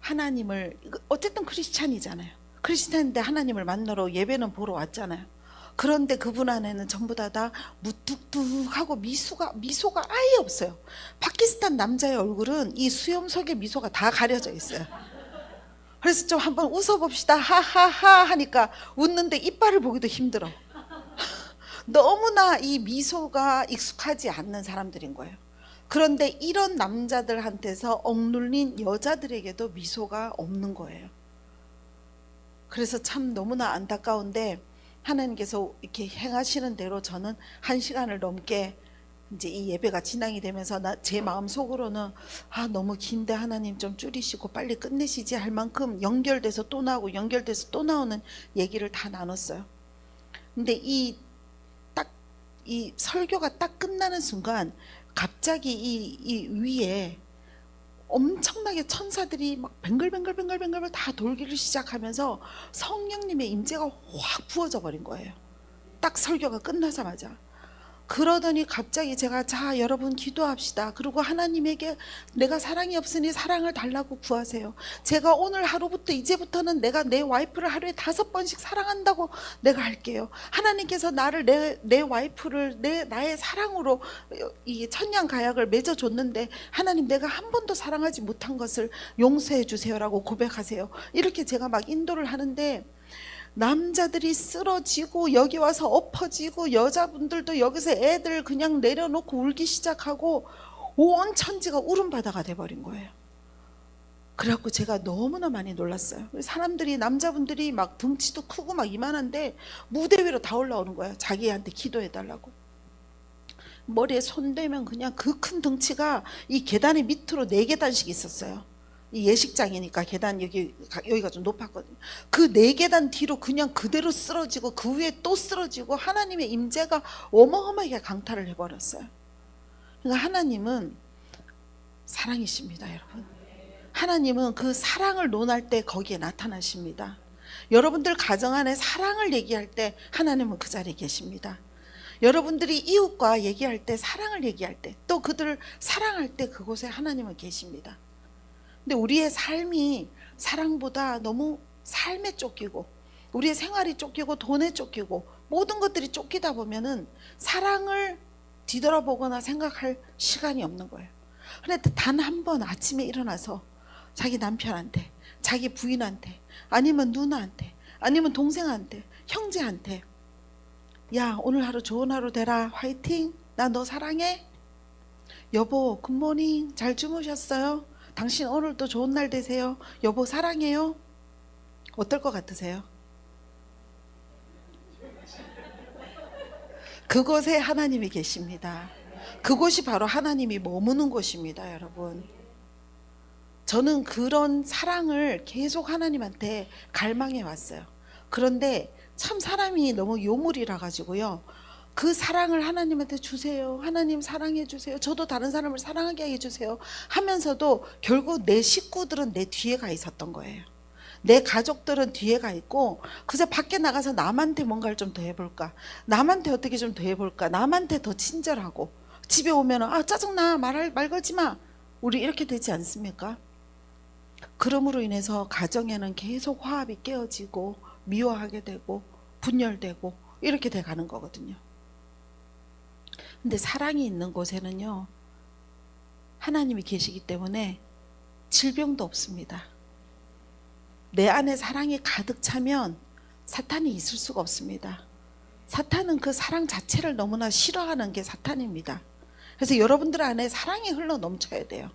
[SPEAKER 1] 하나님을, 어쨌든 크리스찬이잖아요. 크리스찬인데 하나님을 만나러 예배는 보러 왔잖아요. 그런데 그분 안에는 전부 다 무뚝뚝하고 미소가 아예 없어요. 파키스탄 남자의 얼굴은 이 수염 속에 미소가 다 가려져 있어요. 그래서 좀 한번 웃어봅시다 하하하 하니까 웃는데 이빨을 보기도 힘들어. 너무나 이 미소가 익숙하지 않는 사람들인 거예요. 그런데 이런 남자들한테서 억눌린 여자들에게도 미소가 없는 거예요. 그래서 참 너무나 안타까운데 하나님께서 이렇게 행하시는 대로 저는 1시간을 넘게 이제 이 예배가 진행이 되면서 제 마음속으로는 너무 긴데 하나님 좀 줄이시고 빨리 끝내시지 할 만큼 연결돼서 또 나오고 연결돼서 또 나오는 얘기를 다 나눴어요. 근데 이 설교가 딱 끝나는 순간 갑자기 이 위에 엄청나게 천사들이 막 뱅글뱅글 다 돌기를 시작하면서 성령님의 임재가 확 부어져 버린 거예요. 딱 설교가 끝나자마자. 그러더니 갑자기 제가 자 여러분 기도합시다. 그리고 하나님에게 내가 사랑이 없으니 사랑을 달라고 구하세요. 제가 오늘 하루부터 이제부터는 내가 내 와이프를 하루에 5번씩 사랑한다고 내가 할게요. 하나님께서 나를 내 와이프를 나의 사랑으로 이 천냥가약을 맺어줬는데 하나님 내가 한 번도 사랑하지 못한 것을 용서해 주세요라고 고백하세요. 이렇게 제가 막 인도를 하는데 남자들이 쓰러지고 여기 와서 엎어지고 여자분들도 여기서 애들 그냥 내려놓고 울기 시작하고 온 천지가 울음바다가 돼버린 거예요. 그래갖고 제가 너무나 많이 놀랐어요. 사람들이 남자분들이 막 덩치도 크고 막 이만한데 무대 위로 다 올라오는 거예요. 자기한테 기도해달라고. 머리에 손 대면 그냥 그 큰 덩치가 이 계단의 밑으로 4계단씩 있었어요. 이 예식장이니까 계단 여기가 좀 높았거든요. 그 4계단 뒤로 그냥 그대로 쓰러지고 그 위에 또 쓰러지고 하나님의 임재가 어마어마하게 강탈을 해버렸어요. 그러니까 하나님은 사랑이십니다, 여러분. 하나님은 그 사랑을 논할 때 거기에 나타나십니다. 여러분들 가정 안에 사랑을 얘기할 때 하나님은 그 자리에 계십니다. 여러분들이 이웃과 얘기할 때 사랑을 얘기할 때 또 그들을 사랑할 때 그곳에 하나님은 계십니다. 근데 우리의 삶이 사랑보다 너무 삶에 쫓기고 우리의 생활이 쫓기고 돈에 쫓기고 모든 것들이 쫓기다 보면은 사랑을 뒤돌아보거나 생각할 시간이 없는 거예요. 그런데 단 한 번 아침에 일어나서 자기 남편한테, 자기 부인한테, 아니면 누나한테, 아니면 동생한테, 형제한테 야 오늘 하루 좋은 하루 되라 화이팅 나 너 사랑해 여보 굿모닝 잘 주무셨어요? 당신 오늘도 좋은 날 되세요. 여보 사랑해요. 어떨 것 같으세요? 그곳에 하나님이 계십니다. 그곳이 바로 하나님이 머무는 곳입니다, 여러분. 저는 그런 사랑을 계속 하나님한테 갈망해 왔어요. 그런데 참 사람이 너무 요물이라 가지고요. 그 사랑을 하나님한테 주세요. 하나님 사랑해 주세요. 저도 다른 사람을 사랑하게 해주세요. 하면서도 결국 내 식구들은 내 뒤에 가 있었던 거예요. 내 가족들은 뒤에 가 있고 그저 밖에 나가서 남한테 뭔가를 좀 더 해볼까, 남한테 어떻게 좀 더 해볼까, 남한테 더 친절하고, 집에 오면 짜증나, 말 걸지 마, 우리 이렇게 되지 않습니까? 그럼으로 인해서 가정에는 계속 화합이 깨어지고 미워하게 되고 분열되고 이렇게 돼 가는 거거든요. 근데 사랑이 있는 곳에는요, 하나님이 계시기 때문에 질병도 없습니다. 내 안에 사랑이 가득 차면 사탄이 있을 수가 없습니다. 사탄은 그 사랑 자체를 너무나 싫어하는 게 사탄입니다. 그래서 여러분들 안에 사랑이 흘러 넘쳐야 돼요.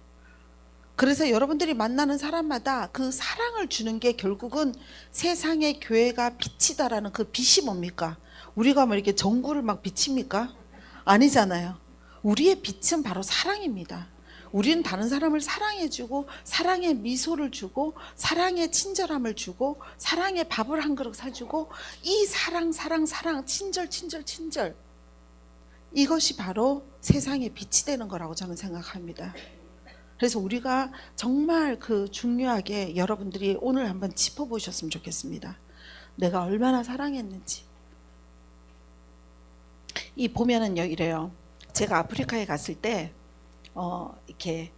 [SPEAKER 1] 그래서 여러분들이 만나는 사람마다 그 사랑을 주는 게 결국은 세상의 교회가 빛이다라는 그 빛이 뭡니까? 우리가 뭐 이렇게 전구를 막 비칩니까? 아니잖아요. 우리의 빛은 바로 사랑입니다. 우리는 다른 사람을 사랑해주고 사랑의 미소를 주고 사랑의 친절함을 주고 사랑의 밥을 한 그릇 사주고, 이 사랑 친절 이것이 바로 세상의 빛이 되는 거라고 저는 생각합니다. 그래서 우리가 정말 그 중요하게 여러분들이 오늘 한번 짚어보셨으면 좋겠습니다. 내가 얼마나 사랑했는지. 이 보면은요 이래요. 제가 아프리카에 갔을 때 이렇게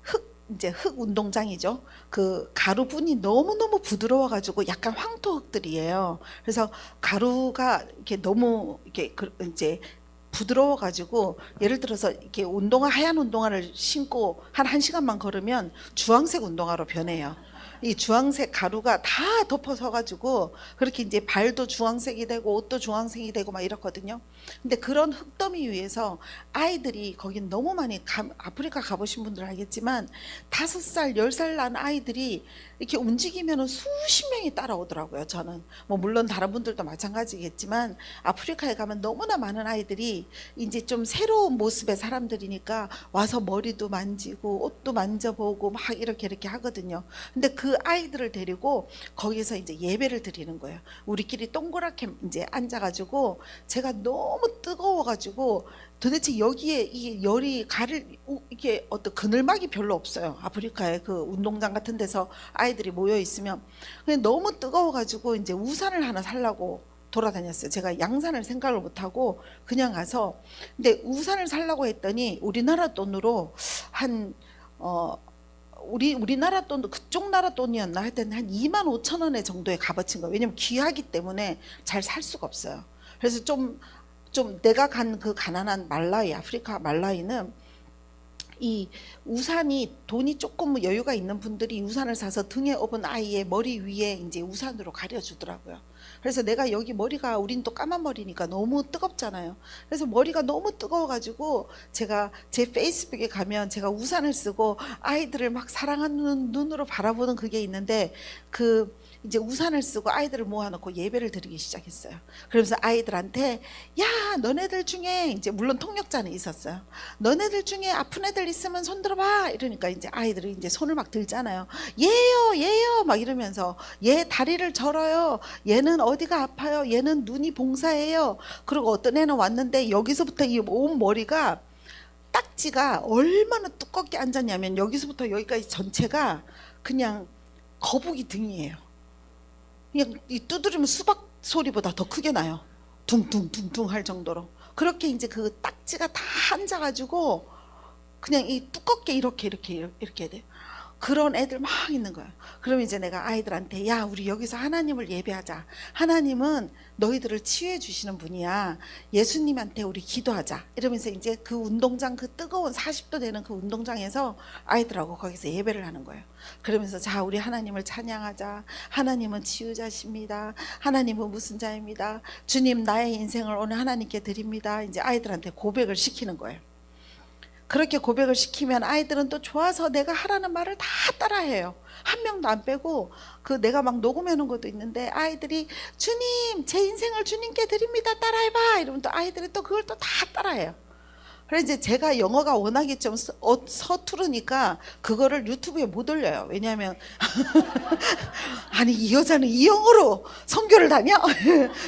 [SPEAKER 1] 흙 운동장이죠. 그 가루분이 너무너무 부드러워가지고 약간 황토흙들이에요. 그래서 가루가 이렇게 너무 이렇게 이제 부드러워가지고, 예를 들어서 이렇게 하얀 운동화를 신고 한 1시간만 걸으면 주황색 운동화로 변해요. 이 주황색 가루가 다 덮어서 가지고 그렇게 이제 발도 주황색이 되고 옷도 주황색이 되고 막 이렇거든요. 근데 그런 흙더미 위에서 아이들이, 거긴 너무 많이 아프리카 가보신 분들 알겠지만 5살 10살 난 아이들이 이렇게 움직이면 수십 명이 따라오더라고요. 저는 뭐 물론 다른 분들도 마찬가지겠지만 아프리카에 가면 너무나 많은 아이들이 이제 좀 새로운 모습의 사람들이니까 와서 머리도 만지고 옷도 만져보고 막 이렇게 하거든요. 근데 그 아이들을 데리고 거기서 이제 예배를 드리는 거예요. 우리끼리 동그랗게 이제 앉아가지고, 제가 너무 뜨거워가지고 도대체 여기에 이 열이 이게 어떤 그늘막이 별로 없어요. 아프리카에 그 운동장 같은 데서 아이들이 모여 있으면 그냥 너무 뜨거워가지고 이제 우산을 하나 살라고 돌아다녔어요. 제가 양산을 생각을 못하고 그냥 가서, 근데 우산을 살라고 했더니 우리나라 돈으로 한 우리나라 돈도 그쪽 나라 돈이었나 하여튼 한 25,000원에 정도의 값어치인 거예요. 왜냐면 귀하기 때문에 잘 살 수가 없어요. 그래서 좀 내가 간 그 가난한 아프리카 말라위는 이 우산이, 돈이 조금 여유가 있는 분들이 우산을 사서 등에 업은 아이의 머리 위에 이제 우산으로 가려주더라고요. 그래서 내가 여기 머리가, 우린 또 까만 머리니까 너무 뜨겁잖아요. 그래서 머리가 너무 뜨거워가지고 제가 제 페이스북에 가면 제가 우산을 쓰고 아이들을 막 사랑하는 눈으로 바라보는 그게 있는데, 그 이제 우산을 쓰고 아이들을 모아놓고 예배를 드리기 시작했어요. 그러면서 아이들한테, 야, 너네들 중에, 이제 물론 통역자는 있었어요. 너네들 중에 아픈 애들 있으면 손 들어봐. 이러니까 이제 아이들이 이제 손을 막 들잖아요. 얘요 막 이러면서, 얘 다리를 절어요. 얘는 어디가 아파요. 얘는 눈이 봉사해요. 그리고 어떤 애는 왔는데 여기서부터 이 온 머리가, 딱지가 얼마나 두껍게 앉았냐면 여기서부터 여기까지 전체가 그냥 거북이 등이에요. 그냥 이 두드리면 수박 소리보다 더 크게 나요. 둥둥둥둥 할 정도로. 그렇게 이제 그 딱지가 다 앉아가지고 그냥 이 두껍게 이렇게 돼. 그런 애들 막 있는 거야. 그럼 이제 내가 아이들한테, 야, 우리 여기서 하나님을 예배하자. 하나님은 너희들을 치유해 주시는 분이야. 예수님한테 우리 기도하자. 이러면서 이제 그 운동장, 그 뜨거운 40도 되는 그 운동장에서 아이들하고 거기서 예배를 하는 거예요. 그러면서, 자, 우리 하나님을 찬양하자. 하나님은 치유자십니다. 하나님은 무슨 자입니다. 주님, 나의 인생을 오늘 하나님께 드립니다. 이제 아이들한테 고백을 시키는 거예요. 그렇게 고백을 시키면 아이들은 또 좋아서 내가 하라는 말을 다 따라해요. 한 명도 안 빼고. 그 내가 막 녹음해 놓은 것도 있는데 아이들이, 주님, 제 인생을 주님께 드립니다, 따라해봐. 이러면 또 아이들이 또 그걸 또 다 따라해요. 그래서 이제 제가 영어가 워낙에 좀 서투르니까 그거를 유튜브에 못 올려요. 왜냐하면 아니 이 여자는 이 영어로 선교를 다녀?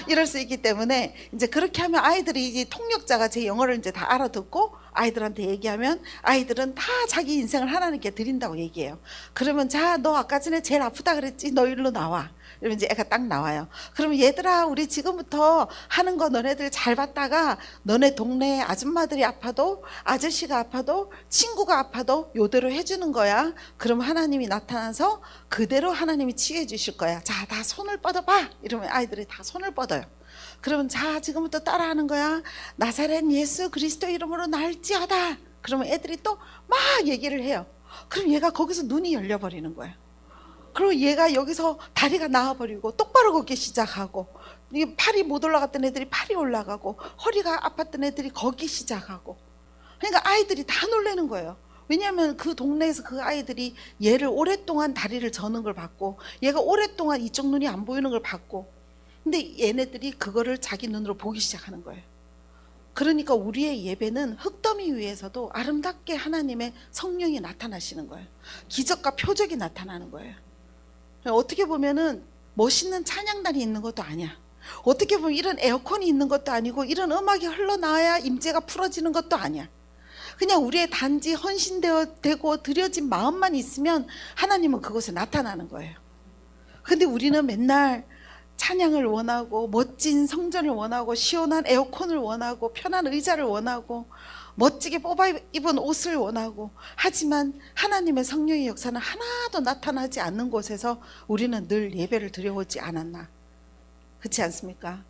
[SPEAKER 1] 이럴 수 있기 때문에 이제 그렇게 하면 아이들이 이제 통역자가 제 영어를 이제 다 알아듣고 아이들한테 얘기하면 아이들은 다 자기 인생을 하나님께 드린다고 얘기해요. 그러면 자, 너 아까 전에 제일 아프다 그랬지? 너 일로 나와. 이러면 이제 애가 딱 나와요. 그러면 얘들아, 우리 지금부터 하는 거 너네들 잘 봤다가 너네 동네 아줌마들이 아파도 아저씨가 아파도 친구가 아파도 요대로 해주는 거야. 그럼 하나님이 나타나서 그대로 하나님이 치유해 주실 거야. 자, 다 손을 뻗어봐. 이러면 아이들이 다 손을 뻗어요. 그러면 자, 지금부터 따라하는 거야. 나사렛 예수 그리스도 이름으로 날지어다. 그러면 애들이 또 막 얘기를 해요. 그럼 얘가 거기서 눈이 열려버리는 거예요. 그리고 얘가 여기서 다리가 나와버리고 똑바로 걷기 시작하고, 이게 팔이 못 올라갔던 애들이 팔이 올라가고, 허리가 아팠던 애들이 걷기 시작하고. 그러니까 아이들이 다 놀라는 거예요. 왜냐하면 그 동네에서 그 아이들이 얘를 오랫동안 다리를 저는 걸 봤고, 얘가 오랫동안 이쪽 눈이 안 보이는 걸 봤고, 근데 얘네들이 그거를 자기 눈으로 보기 시작하는 거예요. 그러니까 우리의 예배는 흙더미 위에서도 아름답게 하나님의 성령이 나타나시는 거예요. 기적과 표적이 나타나는 거예요. 어떻게 보면은 멋있는 찬양단이 있는 것도 아니야. 어떻게 보면 이런 에어컨이 있는 것도 아니고 이런 음악이 흘러나와야 임재가 풀어지는 것도 아니야. 그냥 우리의 단지 헌신되고 드려진 마음만 있으면 하나님은 그곳에 나타나는 거예요. 근데 우리는 맨날 찬양을 원하고 멋진 성전을 원하고 시원한 에어컨을 원하고 편한 의자를 원하고 멋지게 뽑아 입은 옷을 원하고, 하지만 하나님의 성령의 역사는 하나도 나타나지 않는 곳에서 우리는 늘 예배를 드려오지 않았나. 그렇지 않습니까?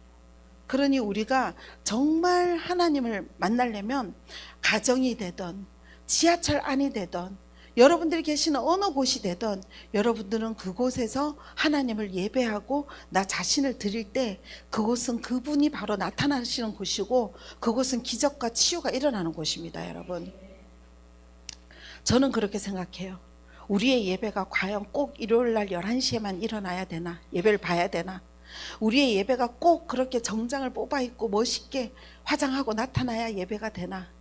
[SPEAKER 1] 그러니 우리가 정말 하나님을 만나려면 가정이 되던 지하철 안이 되던 여러분들이 계시는 어느 곳이 되든 여러분들은 그곳에서 하나님을 예배하고 나 자신을 드릴 때 그곳은 그분이 바로 나타나시는 곳이고 그곳은 기적과 치유가 일어나는 곳입니다. 여러분, 저는 그렇게 생각해요. 우리의 예배가 과연 꼭 일요일날 11시에만 일어나야 되나? 예배를 봐야 되나? 우리의 예배가 꼭 그렇게 정장을 뽑아 입고 멋있게 화장하고 나타나야 예배가 되나?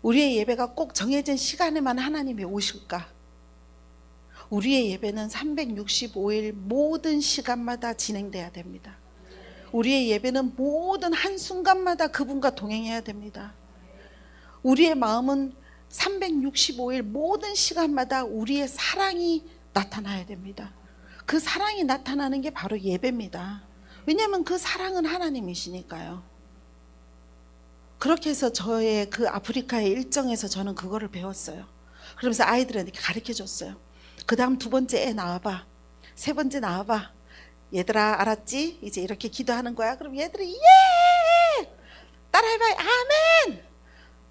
[SPEAKER 1] 우리의 예배가 꼭 정해진 시간에만 하나님이 오실까? 우리의 예배는 365일 모든 시간마다 진행돼야 됩니다. 우리의 예배는 모든 한순간마다 그분과 동행해야 됩니다. 우리의 마음은 365일 모든 시간마다 우리의 사랑이 나타나야 됩니다. 그 사랑이 나타나는 게 바로 예배입니다. 왜냐하면 그 사랑은 하나님이시니까요. 그렇게 해서 저의 그 아프리카의 일정에서 저는 그거를 배웠어요. 그러면서 아이들한테 가르쳐 줬어요. 그 다음 두 번째 애 나와봐. 세 번째 나와봐. 얘들아 알았지? 이제 이렇게 기도하는 거야. 그럼 얘들이 예! 따라해봐. 아멘!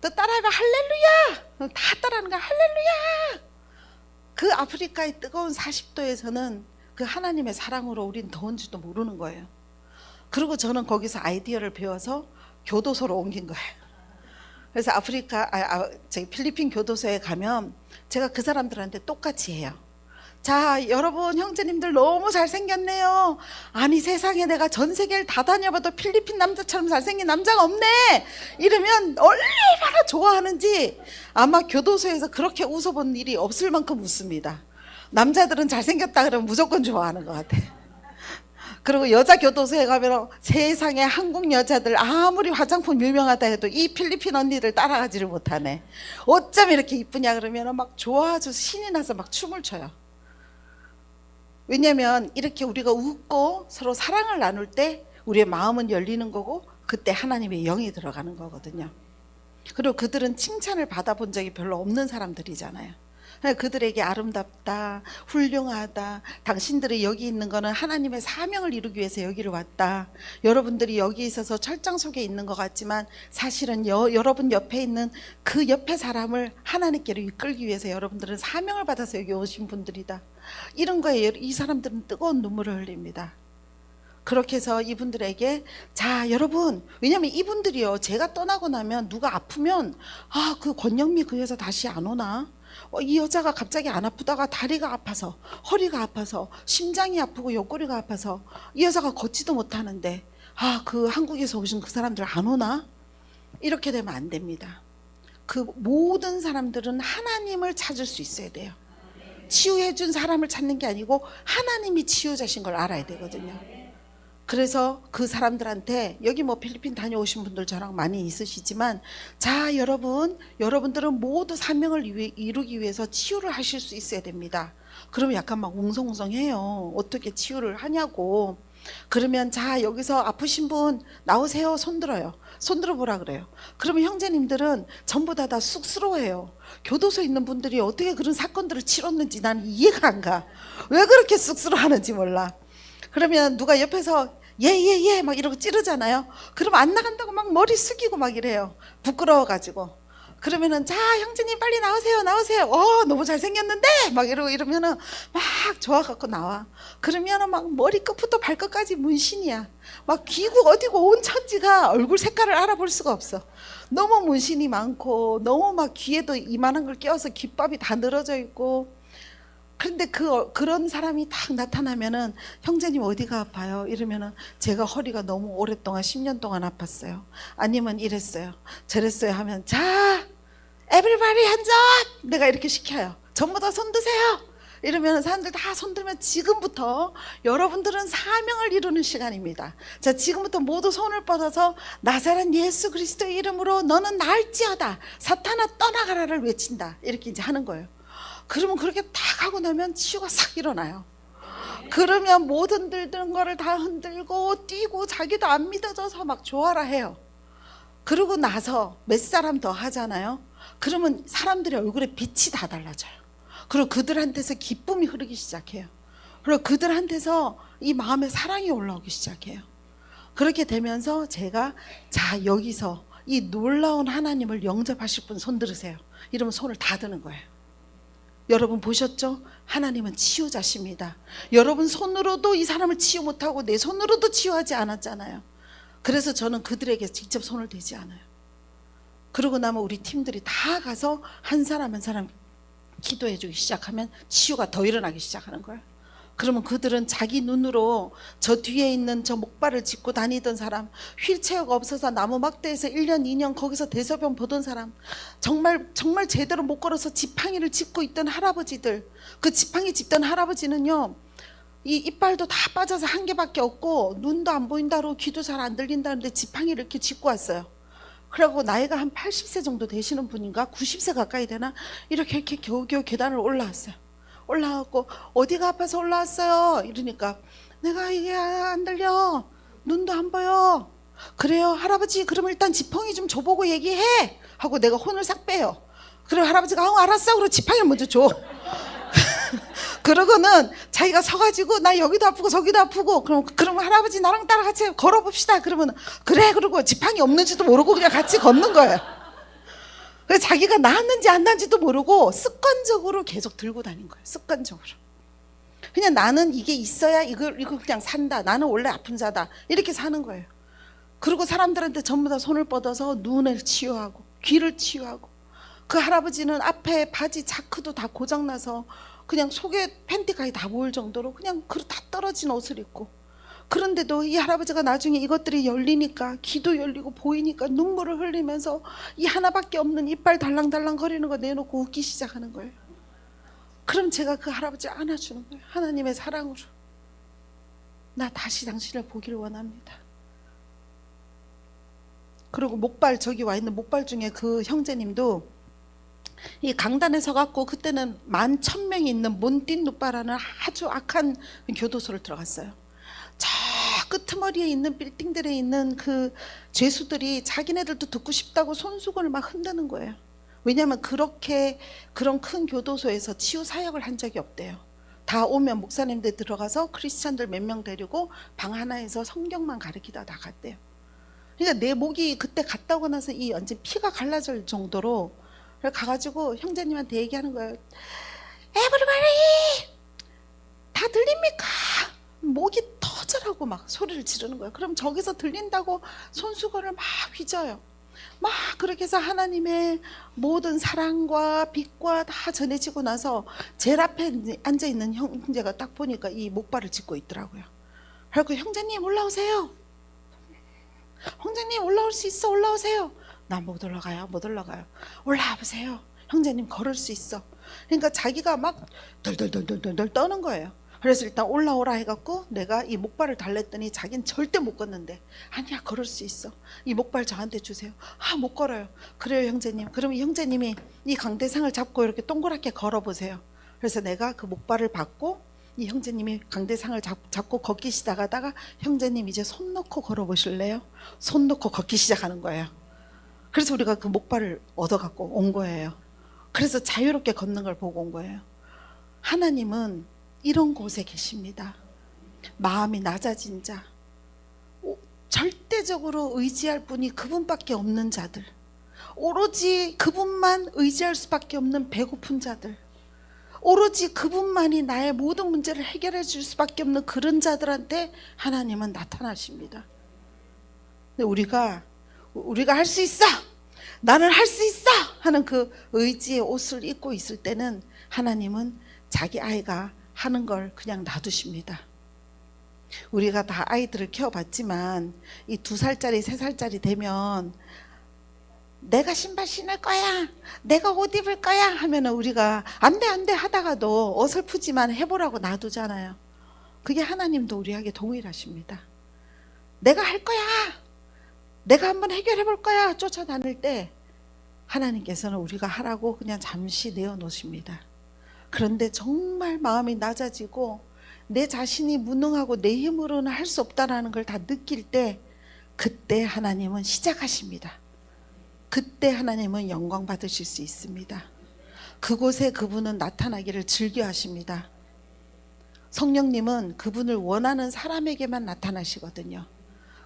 [SPEAKER 1] 또 따라해봐. 할렐루야! 다 따라하는 거야. 할렐루야! 그 아프리카의 뜨거운 40도에서는 그 하나님의 사랑으로 우린 더운지도 모르는 거예요. 그리고 저는 거기서 아이디어를 배워서 교도소로 옮긴 거예요. 그래서 저기 필리핀 교도소에 가면 제가 그 사람들한테 똑같이 해요. 자, 여러분 형제님들 너무 잘생겼네요. 아니 세상에 내가 전 세계를 다 다녀봐도 필리핀 남자처럼 잘생긴 남자가 없네. 이러면 얼마나 좋아하는지 아마 교도소에서 그렇게 웃어본 일이 없을 만큼 웃습니다. 남자들은 잘생겼다 그러면 무조건 좋아하는 것 같아요. 그리고 여자 교도소에 가면 세상에 한국 여자들 아무리 화장품 유명하다 해도 이 필리핀 언니들 따라가지를 못하네. 어쩜 이렇게 이쁘냐 그러면 막 좋아서 신이 나서 막 춤을 춰요. 왜냐하면 이렇게 우리가 웃고 서로 사랑을 나눌 때 우리의 마음은 열리는 거고 그때 하나님의 영이 들어가는 거거든요. 그리고 그들은 칭찬을 받아본 적이 별로 없는 사람들이잖아요. 그들에게 아름답다, 훌륭하다, 당신들이 여기 있는 거는 하나님의 사명을 이루기 위해서 여기를 왔다. 여러분들이 여기 있어서 철장 속에 있는 것 같지만 사실은 여러분 옆에 있는 그 옆에 사람을 하나님께로 이끌기 위해서 여러분들은 사명을 받아서 여기 오신 분들이다. 이런 거에 이 사람들은 뜨거운 눈물을 흘립니다. 그렇게 해서 이분들에게 자 여러분, 왜냐면 이분들이요, 제가 떠나고 나면 누가 아프면 그 권영미 그 여자 다시 안 오나? 이 여자가 갑자기 안 아프다가 다리가 아파서 허리가 아파서 심장이 아프고 옆구리가 아파서 이 여자가 걷지도 못하는데 그 한국에서 오신 그 사람들 안 오나? 이렇게 되면 안 됩니다. 그 모든 사람들은 하나님을 찾을 수 있어야 돼요. 치유해 준 사람을 찾는 게 아니고 하나님이 치유자신 걸 알아야 되거든요. 그래서 그 사람들한테, 여기 뭐 필리핀 다녀오신 분들 저랑 많이 있으시지만, 자 여러분들은 모두 사명을 이루기 위해서 치유를 하실 수 있어야 됩니다. 그러면 약간 막 웅성웅성해요. 어떻게 치유를 하냐고. 그러면 자 여기서 아프신 분 나오세요. 손들어요. 손들어 보라 그래요. 그러면 형제님들은 전부 다 쑥스러워해요. 교도소에 있는 분들이 어떻게 그런 사건들을 치렀는지 나는 이해가 안 가. 왜 그렇게 쑥스러워하는지 몰라. 그러면 누가 옆에서 예 막 이러고 찌르잖아요. 그러면 안 나간다고 막 머리 숙이고 막 이래요. 부끄러워가지고. 그러면은 자 형제님 빨리 나오세요. 너무 잘생겼는데 막 이러면은 막 좋아갖고 나와. 그러면은 막 머리끝부터 발끝까지 문신이야. 막 귀고 어디고 온 천지가 얼굴 색깔을 알아볼 수가 없어. 너무 문신이 많고 너무 막 귀에도 이만한 걸 껴서 귓밥이 다 늘어져 있고. 그런데 그런 사람이 딱 나타나면은 형제님 어디가 아파요? 이러면은 제가 허리가 너무 오랫동안 10년 동안 아팠어요. 아니면 이랬어요. 저랬어요 하면 자 everybody hands up! 내가 이렇게 시켜요. 전부 다 손 드세요. 이러면 사람들 다 손들면 지금부터 여러분들은 사명을 이루는 시간입니다. 자 지금부터 모두 손을 뻗어서 나사렛 예수 그리스도의 이름으로 너는 나을지어다 사탄아 떠나가라를 외친다. 이렇게 이제 하는 거예요. 그러면 그렇게 딱 하고 나면 치유가 싹 일어나요. 그러면 못 흔들던 거를 다 흔들고 뛰고 자기도 안 믿어져서 막 좋아라 해요. 그러고 나서 몇 사람 더 하잖아요. 그러면 사람들의 얼굴에 빛이 다 달라져요. 그리고 그들한테서 기쁨이 흐르기 시작해요. 그리고 그들한테서 이 마음에 사랑이 올라오기 시작해요. 그렇게 되면서 제가 자 여기서 이 놀라운 하나님을 영접하실 분 손 들으세요. 이러면 손을 다 드는 거예요. 여러분 보셨죠? 하나님은 치유자십니다. 여러분 손으로도 이 사람을 치유 못하고 내 손으로도 치유하지 않았잖아요. 그래서 저는 그들에게 직접 손을 대지 않아요. 그러고 나면 우리 팀들이 다 가서 한 사람 한 사람 기도해 주기 시작하면 치유가 더 일어나기 시작하는 거예요. 그러면 그들은 자기 눈으로 저 뒤에 있는 저 목발을 짚고 다니던 사람, 휠체어가 없어서 나무 막대에서 1년 2년 거기서 대소변 보던 사람, 정말 제대로 못 걸어서 지팡이를 짚고 있던 할아버지들, 그 지팡이 짚던 할아버지는요 이 이빨도 다 빠져서 한 개밖에 없고 눈도 안 보인다고 귀도 잘 안 들린다는데 지팡이를 이렇게 짚고 왔어요. 그리고 나이가 한 80세 정도 되시는 분인가 90세 가까이 되나 이렇게 겨우겨우 계단을 올라왔어요. 올라왔고 어디가 아파서 올라왔어요? 이러니까 내가 이게 안 들려. 눈도 안 보여. 그래요 할아버지 그럼 일단 지팡이 좀 줘보고 얘기해 하고 내가 혼을 싹 빼요. 그럼 할아버지가 알았어. 그리고 지팡이를 먼저 줘. 그러고는 자기가 서가지고 나 여기도 아프고 저기도 아프고 그러면 할아버지 나랑 따라 같이 걸어봅시다. 그러면 그래 그러고 지팡이 없는지도 모르고 그냥 같이 걷는 거예요. 그래서 자기가 나았는지 안 나은지도 모르고 습관적으로 계속 들고 다닌 거예요. 습관적으로. 그냥 나는 이게 있어야 이거 그냥 산다. 나는 원래 아픈 자다. 이렇게 사는 거예요. 그리고 사람들한테 전부 다 손을 뻗어서 눈을 치유하고 귀를 치유하고 그 할아버지는 앞에 바지 자크도 다 고장나서 그냥 속에 팬티까지 다 보일 정도로 그냥 다 떨어진 옷을 입고 그런데도 이 할아버지가 나중에 이것들이 열리니까 귀도 열리고 보이니까 눈물을 흘리면서 이 하나밖에 없는 이빨 달랑달랑 거리는 거 내놓고 웃기 시작하는 거예요. 그럼 제가 그 할아버지를 안아주는 거예요. 하나님의 사랑으로. 나 다시 당신을 보기를 원합니다. 그리고 목발 저기 와 있는 목발 중에 그 형제님도 이 강단에 서갖고 그때는 11,000명이 있는 몬틴누빠라는 아주 악한 교도소를 들어갔어요. 저 끄트머리에 있는 빌딩들에 있는 그 죄수들이 자기네들도 듣고 싶다고 손수건을 막 흔드는 거예요. 왜냐하면 그런 큰 교도소에서 치유 사역을 한 적이 없대요. 다 오면 목사님들 들어가서 크리스찬들 몇 명 데리고 방 하나에서 성경만 가르치다 나갔대요. 그러니까 내 목이 그때 갔다 오고 나서 이 완전 피가 갈라질 정도로 가가지고 형제님한테 얘기하는 거예요. 에브리바디 다 들립니까? 목이 터져라고 막 소리를 지르는 거예요. 그럼 저기서 들린다고 손수건을 막 휘저어요. 막 그렇게 해서 하나님의 모든 사랑과 빛과 다 전해지고 나서 제일 앞에 앉아있는 형제가 딱 보니까 이 목발을 짚고 있더라고요. 그래서 형제님 올라오세요. 형제님 올라올 수 있어 올라오세요. 나 못 올라가요. 못 올라가요. 올라와 보세요. 형제님 걸을 수 있어. 그러니까 자기가 막 덜덜덜덜덜 떠는 거예요. 그래서 일단 올라오라 해갖고 내가 이 목발을 달랬더니 자기는 절대 못 걷는데, 아니야 걸을 수 있어. 이 목발 저한테 주세요. 아 못 걸어요. 그래요 형제님. 그러면 형제님이 이 강대상을 잡고 이렇게 동그랗게 걸어보세요. 그래서 내가 그 목발을 받고 이 형제님이 강대상을 잡고 걷기 시작하다가, 형제님 이제 손 놓고 걸어보실래요? 손 놓고 걷기 시작하는 거예요. 그래서 우리가 그 목발을 얻어갖고 온 거예요. 그래서 자유롭게 걷는 걸 보고 온 거예요. 하나님은 이런 곳에 계십니다. 마음이 낮아진 자, 절대적으로 의지할 분이 그분밖에 없는 자들, 오로지 그분만 의지할 수밖에 없는 배고픈 자들, 오로지 그분만이 나의 모든 문제를 해결해 줄 수밖에 없는 그런 자들한테 하나님은 나타나십니다. 근데 우리가 할 수 있어, 나는 할 수 있어 하는 그 의지의 옷을 입고 있을 때는 하나님은 자기 아이가 하는 걸 그냥 놔두십니다. 우리가 다 아이들을 키워봤지만 이 2살짜리 3살짜리 되면 내가 신발 신을 거야, 내가 옷 입을 거야 하면은 우리가 안 돼 하다가도 어설프지만 해보라고 놔두잖아요. 그게 하나님도 우리에게 동일하십니다. 내가 할 거야, 내가 한번 해결해 볼 거야 쫓아다닐 때 하나님께서는 우리가 하라고 그냥 잠시 내어놓으십니다. 그런데 정말 마음이 낮아지고 내 자신이 무능하고 내 힘으로는 할 수 없다는 걸 다 느낄 때, 그때 하나님은 시작하십니다. 그때 하나님은 영광 받으실 수 있습니다. 그곳에 그분은 나타나기를 즐겨 하십니다. 성령님은 그분을 원하는 사람에게만 나타나시거든요.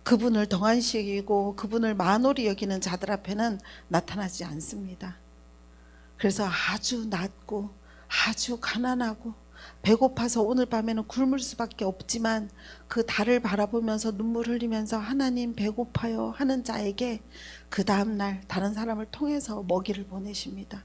[SPEAKER 1] 그분을 덩한시키고 그분을 만홀히 여기는 자들 앞에는 나타나지 않습니다. 그래서 아주 낮고 아주 가난하고 배고파서 오늘 밤에는 굶을 수밖에 없지만 그 달을 바라보면서 눈물 흘리면서 하나님 배고파요 하는 자에게 그 다음날 다른 사람을 통해서 먹이를 보내십니다.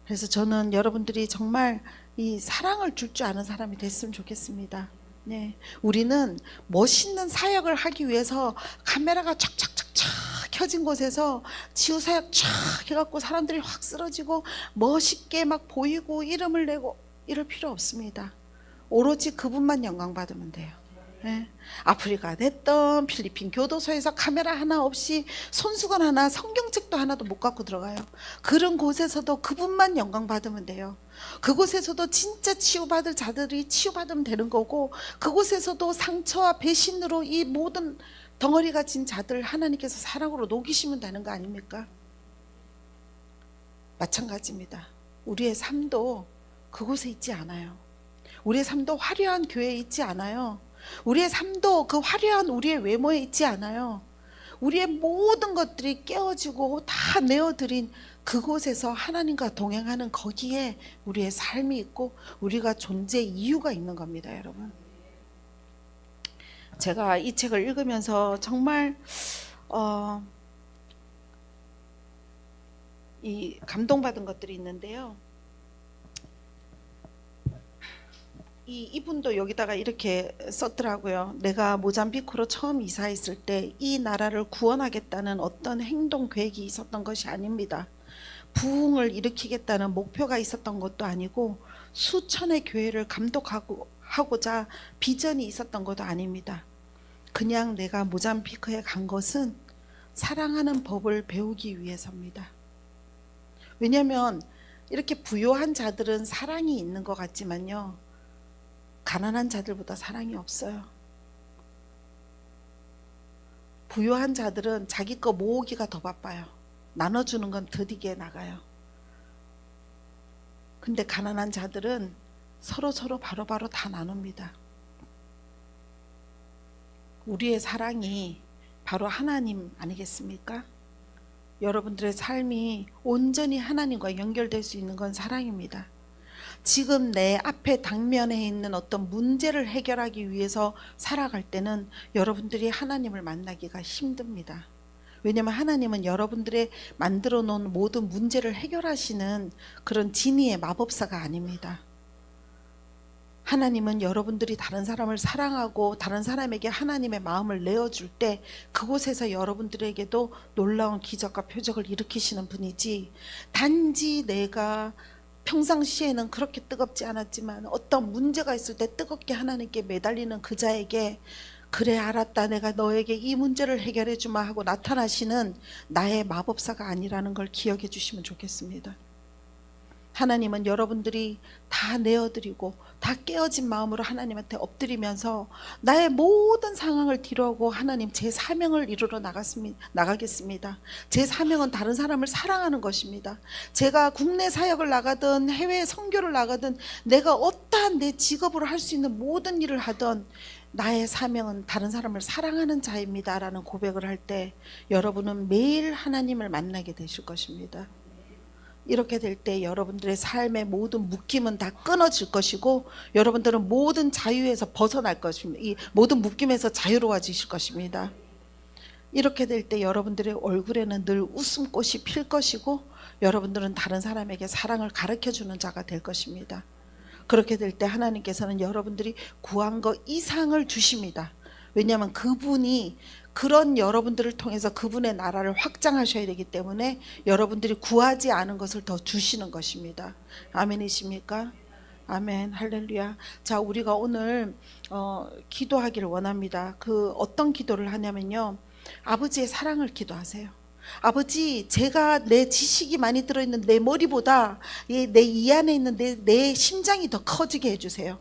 [SPEAKER 1] 그래서 저는 여러분들이 정말 이 사랑을 줄 줄 아는 사람이 됐으면 좋겠습니다. 네, 우리는 멋있는 사역을 하기 위해서 카메라가 촥촥촥촥 켜진 곳에서 치유사역 촥 해갖고 사람들이 확 쓰러지고 멋있게 막 보이고 이름을 내고 이럴 필요 없습니다. 오로지 그분만 영광 받으면 돼요. 네. 아프리카 됐던 필리핀 교도소에서 카메라 하나 없이 손수건 하나, 성경책도 하나도 못 갖고 들어가요. 그런 곳에서도 그분만 영광 받으면 돼요. 그곳에서도 진짜 치유받을 자들이 치유받으면 되는 거고, 그곳에서도 상처와 배신으로 이 모든 덩어리가 진 자들 하나님께서 사랑으로 녹이시면 되는 거 아닙니까? 마찬가지입니다. 우리의 삶도 그곳에 있지 않아요. 우리의 삶도 화려한 교회에 있지 않아요. 우리의 삶도 그 화려한 우리의 외모에 있지 않아요. 우리의 모든 것들이 깨어지고 다 내어드린 그곳에서 하나님과 동행하는 거기에 우리의 삶이 있고 우리가 존재의 이유가 있는 겁니다, 여러분. 제가 이 책을 읽으면서 정말 이 감동받은 것들이 있는데요. 이분도 여기다가 이렇게 썼더라고요. 내가 모잠비크로 처음 이사했을 때 이 나라를 구원하겠다는 어떤 행동 계획이 있었던 것이 아닙니다. 부흥을 일으키겠다는 목표가 있었던 것도 아니고 수천의 교회를 감독하고자 비전이 있었던 것도 아닙니다. 그냥 내가 모잠비크에 간 것은 사랑하는 법을 배우기 위해서입니다. 왜냐하면 이렇게 부유한 자들은 사랑이 있는 것 같지만요, 가난한 자들보다 사랑이 없어요. 부유한 자들은 자기 거 모으기가 더 바빠요. 나눠주는 건 더디게 나가요. 근데 가난한 자들은 서로 바로바로 다 나눕니다. 우리의 사랑이 바로 하나님 아니겠습니까? 여러분들의 삶이 온전히 하나님과 연결될 수 있는 건 사랑입니다. 지금 내 앞에 당면에 있는 어떤 문제를 해결하기 위해서 살아갈 때는 여러분들이 하나님을 만나기가 힘듭니다. 왜냐하면 하나님은 여러분들의 만들어 놓은 모든 문제를 해결하시는 그런 지니의 마법사가 아닙니다. 하나님은 여러분들이 다른 사람을 사랑하고 다른 사람에게 하나님의 마음을 내어줄 때 그곳에서 여러분들에게도 놀라운 기적과 표적을 일으키시는 분이지, 단지 내가 평상시에는 그렇게 뜨겁지 않았지만 어떤 문제가 있을 때 뜨겁게 하나님께 매달리는 그 자에게 그래 알았다 내가 너에게 이 문제를 해결해 주마 하고 나타나시는 나의 마법사가 아니라는 걸 기억해 주시면 좋겠습니다. 하나님은 여러분들이 다 내어드리고 다 깨어진 마음으로 하나님한테 엎드리면서 나의 모든 상황을 뒤로하고 하나님 제 사명을 이루러 나가겠습니다. 제 사명은 다른 사람을 사랑하는 것입니다. 제가 국내 사역을 나가든 해외 선교를 나가든 내가 어떠한 내 직업으로 할 수 있는 모든 일을 하든 나의 사명은 다른 사람을 사랑하는 자입니다 라는 고백을 할 때 여러분은 매일 하나님을 만나게 되실 것입니다. 이렇게 될 때 여러분들의 삶의 모든 묶임은 다 끊어질 것이고 여러분들은 모든 자유에서 벗어날 것입니다. 이 모든 묶임에서 자유로워지실 것입니다. 이렇게 될 때 여러분들의 얼굴에는 늘 웃음꽃이 필 것이고 여러분들은 다른 사람에게 사랑을 가르쳐주는 자가 될 것입니다. 그렇게 될 때 하나님께서는 여러분들이 구한 것 이상을 주십니다. 왜냐하면 그분이 그런 여러분들을 통해서 그분의 나라를 확장하셔야 되기 때문에 여러분들이 구하지 않은 것을 더 주시는 것입니다. 아멘이십니까? 아멘. 할렐루야. 자, 우리가 오늘 기도하기를 원합니다. 그 어떤 기도를 하냐면요, 아버지의 사랑을 기도하세요. 아버지, 제가 내 지식이 많이 들어있는 내 머리보다 내 이 안에 있는 내 심장이 더 커지게 해주세요.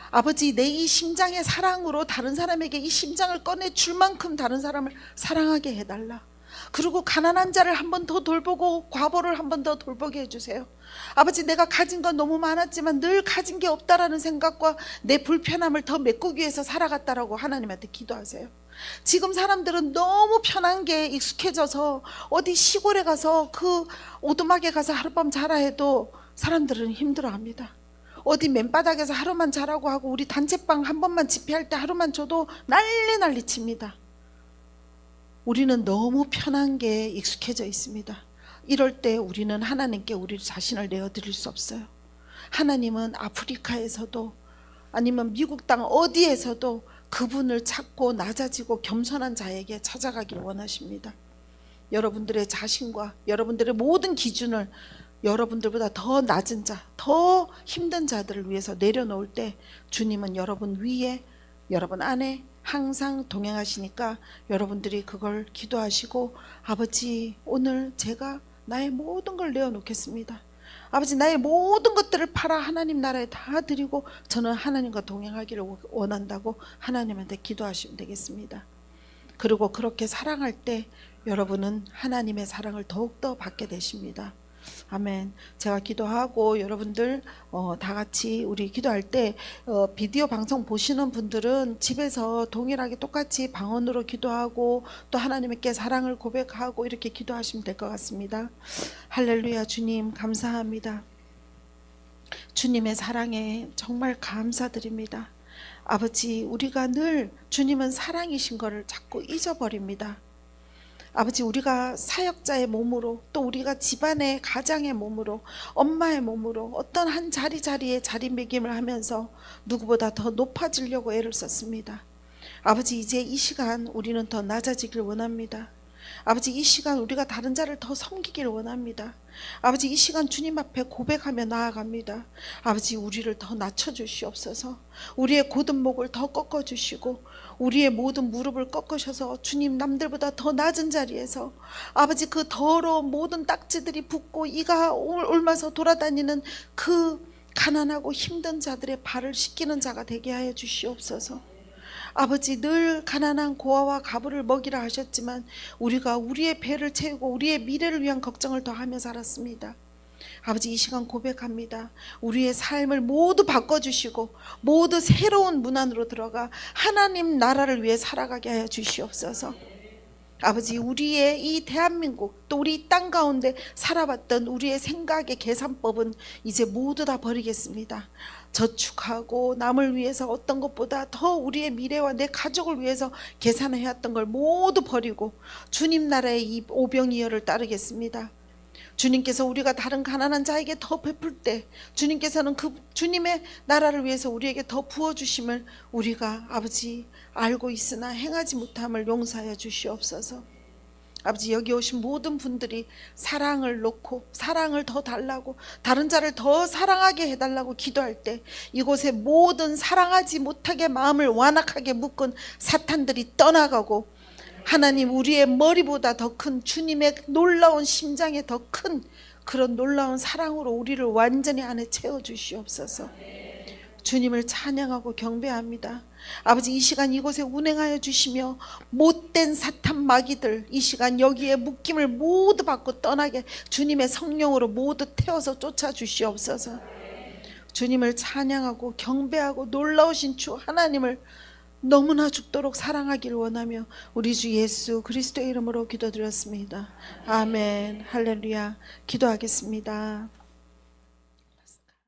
[SPEAKER 1] 아버지, 내 이 심장의 사랑으로 다른 사람에게 이 심장을 꺼내줄 만큼 다른 사람을 사랑하게 해달라. 그리고 가난한 자를 한 번 더 돌보고 과부를 한 번 더 돌보게 해주세요. 아버지, 내가 가진 건 너무 많았지만 늘 가진 게 없다라는 생각과 내 불편함을 더 메꾸기 위해서 살아갔다라고 하나님한테 기도하세요. 지금 사람들은 너무 편한 게 익숙해져서 어디 시골에 가서 그 오두막에 가서 하룻밤 자라 해도 사람들은 힘들어합니다. 어디 맨바닥에서 하루만 자라고 하고 우리 단체방 한 번만 집회할 때 하루만 줘도 난리 칩니다. 우리는 너무 편한 게 익숙해져 있습니다. 이럴 때 우리는 하나님께 우리 자신을 내어드릴 수 없어요. 하나님은 아프리카에서도 아니면 미국 땅 어디에서도 그분을 찾고 낮아지고 겸손한 자에게 찾아가길 원하십니다. 여러분들의 자신과 여러분들의 모든 기준을 여러분들보다 더 낮은 자, 더 힘든 자들을 위해서 내려놓을 때 주님은 여러분 위에, 여러분 안에 항상 동행하시니까 여러분들이 그걸 기도하시고, 아버지, 오늘 제가 나의 모든 걸 내어놓겠습니다. 아버지, 나의 모든 것들을 팔아 하나님 나라에 다 드리고 저는 하나님과 동행하기를 원한다고 하나님한테 기도하시면 되겠습니다. 그리고 그렇게 사랑할 때 여러분은 하나님의 사랑을 더욱더 받게 되십니다. 아멘. 제가 기도하고 여러분들 다 같이 우리 기도할 때 비디오 방송 보시는 분들은 집에서 동일하게 똑같이 방언으로 기도하고 또 하나님께 사랑을 고백하고 이렇게 기도하시면 될 것 같습니다. 할렐루야. 주님 감사합니다. 주님의 사랑에 정말 감사드립니다. 아버지, 우리가 늘 주님은 사랑이신 것을 자꾸 잊어버립니다. 아버지, 우리가 사역자의 몸으로 또 우리가 집안의 가장의 몸으로 엄마의 몸으로 어떤 한 자리자리에 자리매김을 하면서 누구보다 더 높아지려고 애를 썼습니다. 아버지, 이제 이 시간 우리는 더 낮아지길 원합니다. 아버지, 이 시간 우리가 다른 자를 더 섬기길 원합니다. 아버지, 이 시간 주님 앞에 고백하며 나아갑니다. 아버지, 우리를 더 낮춰주시옵소서. 우리의 곧은 목을 더 꺾어주시고 우리의 모든 무릎을 꺾으셔서 주님, 남들보다 더 낮은 자리에서 아버지, 그 더러운 모든 딱지들이 붙고 이가 옮아서 돌아다니는 그 가난하고 힘든 자들의 발을 씻기는 자가 되게 하여 주시옵소서. 아버지, 늘 가난한 고아와 가부를 먹이라 하셨지만 우리가 우리의 배를 채우고 우리의 미래를 위한 걱정을 더하며 살았습니다. 아버지, 이 시간 고백합니다. 우리의 삶을 모두 바꿔주시고 모두 새로운 문안으로 들어가 하나님 나라를 위해 살아가게 하여 주시옵소서. 아버지, 우리의 이 대한민국 또 우리 이 땅 가운데 살아봤던 우리의 생각의 계산법은 이제 모두 다 버리겠습니다. 저축하고 남을 위해서 어떤 것보다 더 우리의 미래와 내 가족을 위해서 계산해왔던 걸 모두 버리고 주님 나라의 이 오병이어를 따르겠습니다. 주님께서 우리가 다른 가난한 자에게 더 베풀 때 주님께서는 그 주님의 나라를 위해서 우리에게 더 부어주심을 우리가 아버지 알고 있으나 행하지 못함을 용서하여 주시옵소서. 아버지, 여기 오신 모든 분들이 사랑을 놓고 사랑을 더 달라고, 다른 자를 더 사랑하게 해달라고 기도할 때 이곳에 모든 사랑하지 못하게 마음을 완악하게 묶은 사탄들이 떠나가고, 하나님, 우리의 머리보다 더 큰 주님의 놀라운 심장에 더 큰 그런 놀라운 사랑으로 우리를 완전히 안에 채워주시옵소서. 주님을 찬양하고 경배합니다. 아버지, 이 시간 이곳에 운행하여 주시며 못된 사탄 마귀들 이 시간 여기에 묶임을 모두 받고 떠나게 주님의 성령으로 모두 태워서 쫓아 주시옵소서. 주님을 찬양하고 경배하고 놀라우신 주 하나님을 너무나 죽도록 사랑하길 원하며 우리 주 예수 그리스도의 이름으로 기도드렸습니다. 아멘. 할렐루야. 기도하겠습니다.